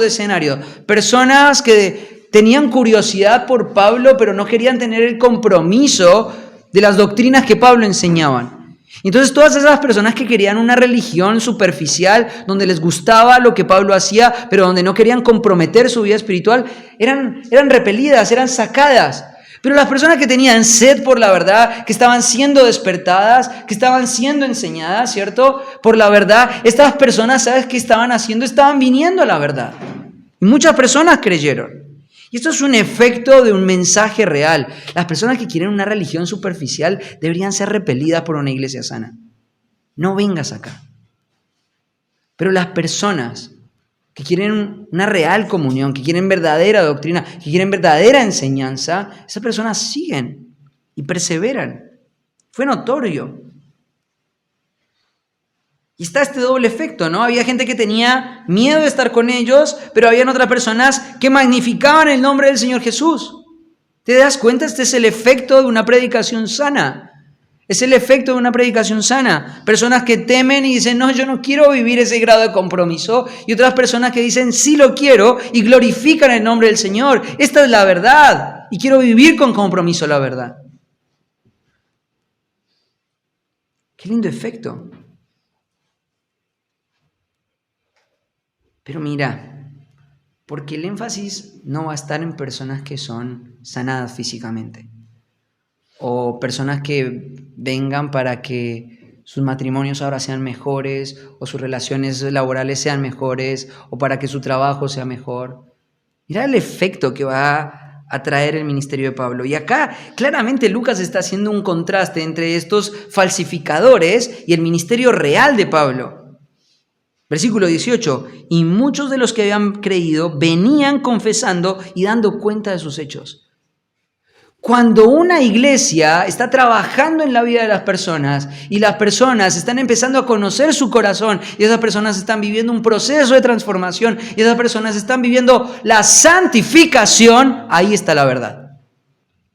de escenarios. Personas que tenían curiosidad por Pablo, pero no querían tener el compromiso de las doctrinas que Pablo enseñaba. Entonces todas esas personas que querían una religión superficial, donde les gustaba lo que Pablo hacía, pero donde no querían comprometer su vida espiritual, eran repelidas, eran sacadas. Pero las personas que tenían sed por la verdad, que estaban siendo despertadas, que estaban siendo enseñadas, ¿cierto? Por la verdad, estas personas, ¿sabes qué estaban haciendo? Estaban viniendo a la verdad. Y muchas personas creyeron. Y esto es un efecto de un mensaje real. Las personas que quieren una religión superficial deberían ser repelidas por una iglesia sana. No vengas acá. Pero las personas que quieren una real comunión, que quieren verdadera doctrina, que quieren verdadera enseñanza, esas personas siguen y perseveran. Fue notorio. Y está este doble efecto, ¿no? Había gente que tenía miedo de estar con ellos, pero habían otras personas que magnificaban el nombre del Señor Jesús. ¿Te das cuenta? Este es el efecto de una predicación sana. Es el efecto de una predicación sana. Personas que temen y dicen, no, yo no quiero vivir ese grado de compromiso. Y otras personas que dicen, sí lo quiero, y glorifican el nombre del Señor. Esta es la verdad. Y quiero vivir con compromiso la verdad. Qué lindo efecto. Pero mira, porque el énfasis no va a estar en personas que son sanadas físicamente. O personas que vengan para que sus matrimonios ahora sean mejores, o sus relaciones laborales sean mejores, o para que su trabajo sea mejor. Mira el efecto que va a traer el ministerio de Pablo. Y acá claramente Lucas está haciendo un contraste entre estos falsificadores y el ministerio real de Pablo. Versículo 18, y muchos de los que habían creído venían confesando y dando cuenta de sus hechos. Cuando una iglesia está trabajando en la vida de las personas y las personas están empezando a conocer su corazón y esas personas están viviendo un proceso de transformación y esas personas están viviendo la santificación, ahí está la verdad.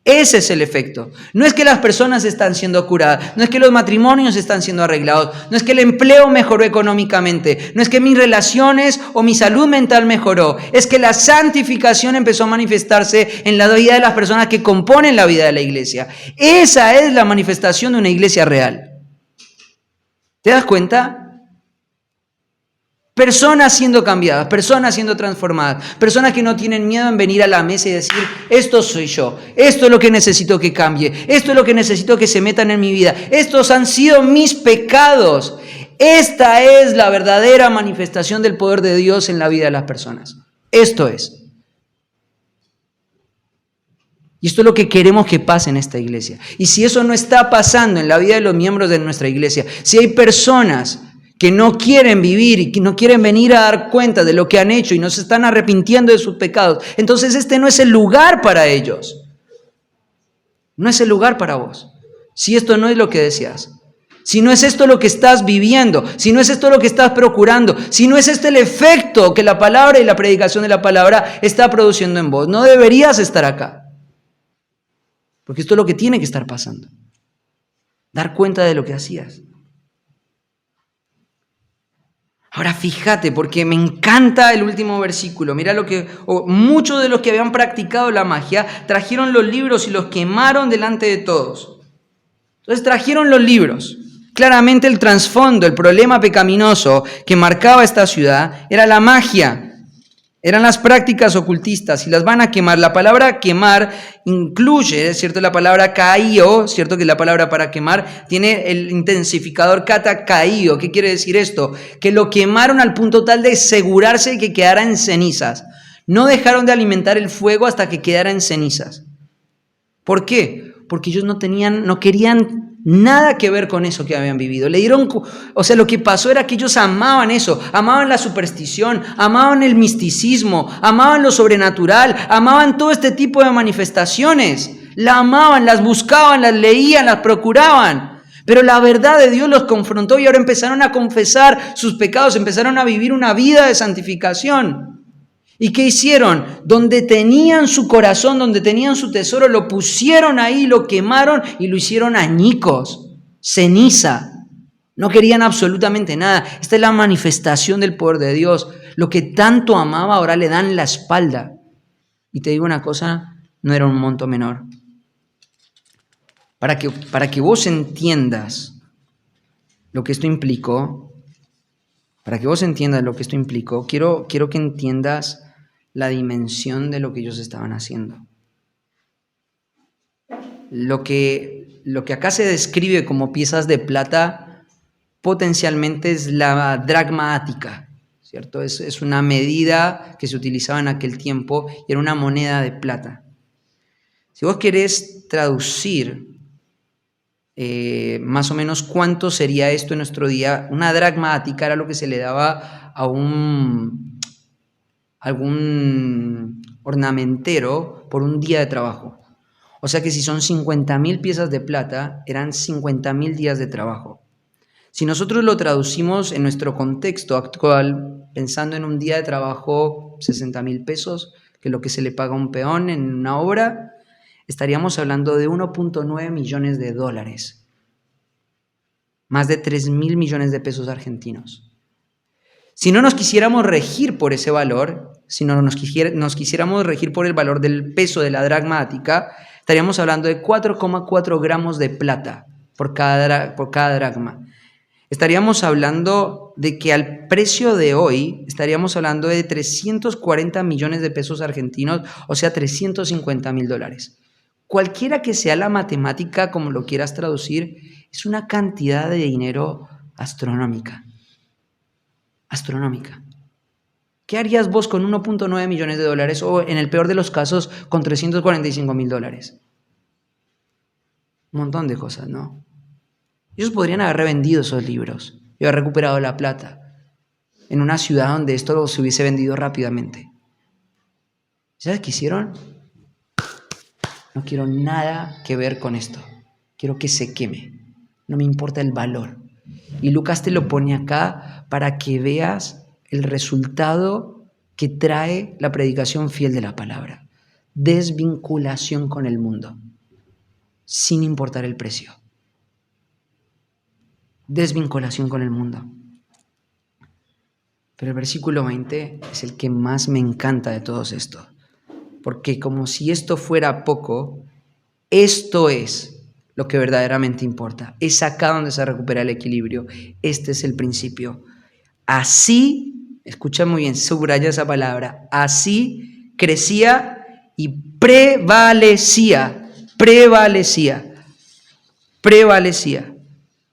Ese es el efecto. No es que las personas están siendo curadas, no es que los matrimonios están siendo arreglados, no es que el empleo mejoró económicamente, no es que mis relaciones o mi salud mental mejoró, es que la santificación empezó a manifestarse en la vida de las personas que componen la vida de la iglesia. Esa es la manifestación de una iglesia real. ¿Te das cuenta? Personas siendo cambiadas, personas siendo transformadas, personas que no tienen miedo en venir a la mesa y decir, esto soy yo, esto es lo que necesito que cambie, esto es lo que necesito que se metan en mi vida, estos han sido mis pecados. Esta es la verdadera manifestación del poder de Dios en la vida de las personas. Esto es. Y esto es lo que queremos que pase en esta iglesia. Y si eso no está pasando en la vida de los miembros de nuestra iglesia, si hay personas que no quieren vivir y que no quieren venir a dar cuenta de lo que han hecho y no se están arrepintiendo de sus pecados, entonces este no es el lugar para ellos. No es el lugar para vos. Si esto no es lo que deseas. si no es esto lo que estás viviendo, si no es esto lo que estás procurando, si no es este el efecto que la palabra y la predicación de la palabra está produciendo en vos, no deberías estar acá. Porque esto es lo que tiene que estar pasando. Dar cuenta de lo que hacías. Ahora fíjate, porque me encanta el último versículo. Mira lo que muchos de los que habían practicado la magia trajeron los libros y los quemaron delante de todos. Entonces trajeron los libros. Claramente el trasfondo, el problema pecaminoso que marcaba esta ciudad era la magia. Eran las prácticas ocultistas y las van a quemar. La palabra quemar incluye, ¿cierto? La palabra caío, ¿cierto? Que la palabra para quemar tiene el intensificador kata caío. ¿Qué quiere decir esto? Que lo quemaron al punto tal de asegurarse de que quedara en cenizas. No dejaron de alimentar el fuego hasta que quedara en cenizas. ¿Por qué? Porque ellos no querían nada que ver con eso que habían vivido. Lo que pasó era que ellos amaban eso, amaban la superstición, amaban el misticismo, amaban lo sobrenatural, amaban todo este tipo de manifestaciones. La amaban, las buscaban, las leían, las procuraban. Pero la verdad de Dios los confrontó y ahora empezaron a confesar sus pecados, empezaron a vivir una vida de santificación. ¿Y qué hicieron? Donde tenían su corazón, donde tenían su tesoro, lo pusieron ahí, lo quemaron y lo hicieron añicos, ceniza. No querían absolutamente nada. Esta es la manifestación del poder de Dios. Lo que tanto amaba ahora le dan la espalda. Y te digo una cosa, no era un monto menor. Para que vos entiendas lo que esto implicó, quiero que entiendas la dimensión de lo que ellos estaban haciendo. Lo que acá se describe como piezas de plata potencialmente es la dracma ática, ¿cierto? Es una medida que se utilizaba en aquel tiempo y era una moneda de plata. Si vos querés traducir más o menos cuánto sería esto en nuestro día, una dracma ática era lo que se le daba a algún ornamentero por un día de trabajo. O sea que si son 50.000 piezas de plata, eran 50.000 días de trabajo. Si nosotros lo traducimos en nuestro contexto actual, pensando en un día de trabajo, 60.000 pesos, que es lo que se le paga a un peón en una obra, estaríamos hablando de 1.9 millones de dólares. Más de 3.000 millones de pesos argentinos. Si no nos quisiéramos regir por ese valor, si no nos quisiéramos regir por el valor del peso de la dracma ática, estaríamos hablando de 4,4 gramos de plata por cada dracma. Estaríamos hablando de que al precio de hoy, estaríamos hablando de 340 millones de pesos argentinos, o sea, 350.000 dólares. Cualquiera que sea la matemática, como lo quieras traducir, es una cantidad de dinero astronómica. Astronómica. ¿Qué harías vos con 1.9 millones de dólares o, en el peor de los casos, con 345.000 dólares? Un montón de cosas, ¿no? Ellos podrían haber revendido esos libros y haber recuperado la plata en una ciudad donde esto se hubiese vendido rápidamente. ¿Sabes qué hicieron? No quiero nada que ver con esto. Quiero que se queme. No me importa el valor. Y Lucas te lo pone acá para que veas el resultado que trae la predicación fiel de la palabra. Desvinculación con el mundo, sin importar el precio. Desvinculación con el mundo. Pero el versículo 20 es el que más me encanta de todos estos. Porque como si esto fuera poco, esto es lo que verdaderamente importa. Es acá donde se recupera el equilibrio. Este es el principio. Así, escucha muy bien, subraya esa palabra, así crecía y prevalecía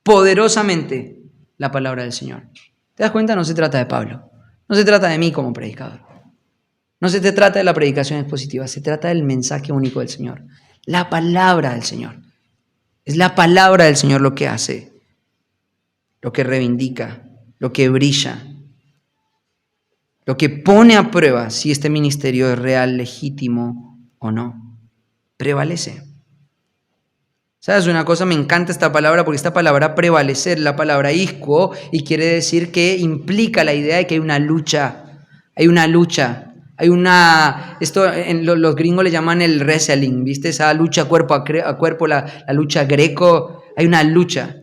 poderosamente la palabra del Señor. ¿Te das cuenta? No se trata de Pablo, no se trata de mí como predicador, no se te trata de la predicación expositiva, se trata del mensaje único del Señor, la palabra del Señor. Es la palabra del Señor lo que hace, lo que reivindica, lo que brilla, lo que pone a prueba si este ministerio es real, legítimo o no. Prevalece. ¿Sabes una cosa? Me encanta esta palabra porque esta palabra prevalecer, la palabra isquo, y quiere decir que implica la idea de que hay una lucha. Hay una lucha. Esto los gringos le llaman el wrestling, ¿viste? Esa lucha cuerpo a cuerpo, la lucha greco. Hay una lucha.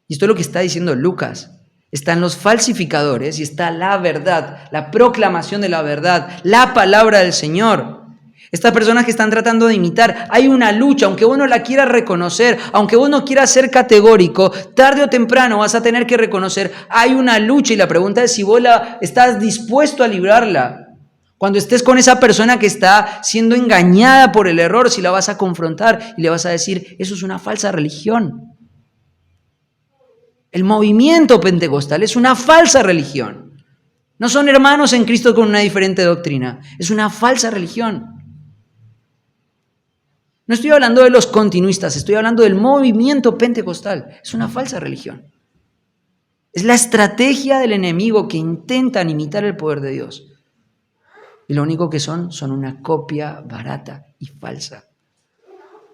Y esto es lo que está diciendo Lucas. Están los falsificadores y está la verdad, la proclamación de la verdad, la palabra del Señor. Estas personas que están tratando de imitar, hay una lucha, aunque uno la quiera reconocer, aunque uno quiera ser categórico, tarde o temprano vas a tener que reconocer, hay una lucha y la pregunta es si vos estás dispuesto a librarla. Cuando estés con esa persona que está siendo engañada por el error, si la vas a confrontar y le vas a decir, eso es una falsa religión. El movimiento pentecostal es una falsa religión. No son hermanos en Cristo con una diferente doctrina. Es una falsa religión. No estoy hablando de los continuistas, estoy hablando del movimiento pentecostal. Es una falsa religión. Es la estrategia del enemigo que intentan imitar el poder de Dios. Y lo único que son una copia barata y falsa.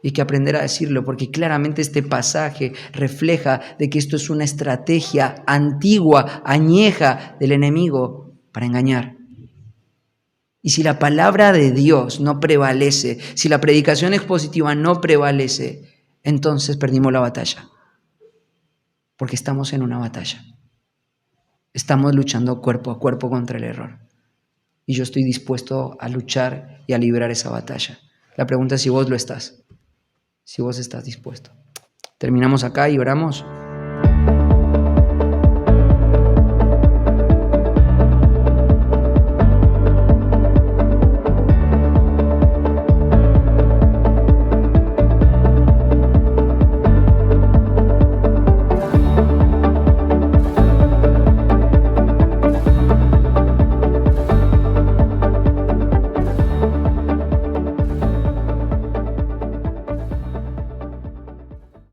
Y hay que aprender a decirlo porque claramente este pasaje refleja de que esto es una estrategia antigua, añeja del enemigo para engañar. Y si la palabra de Dios no prevalece, si la predicación expositiva no prevalece, entonces perdimos la batalla. Porque estamos en una batalla. Estamos luchando cuerpo a cuerpo contra el error. Y yo estoy dispuesto a luchar y a librar esa batalla. La pregunta es si vos lo estás. Si vos estás dispuesto. Terminamos acá y oramos.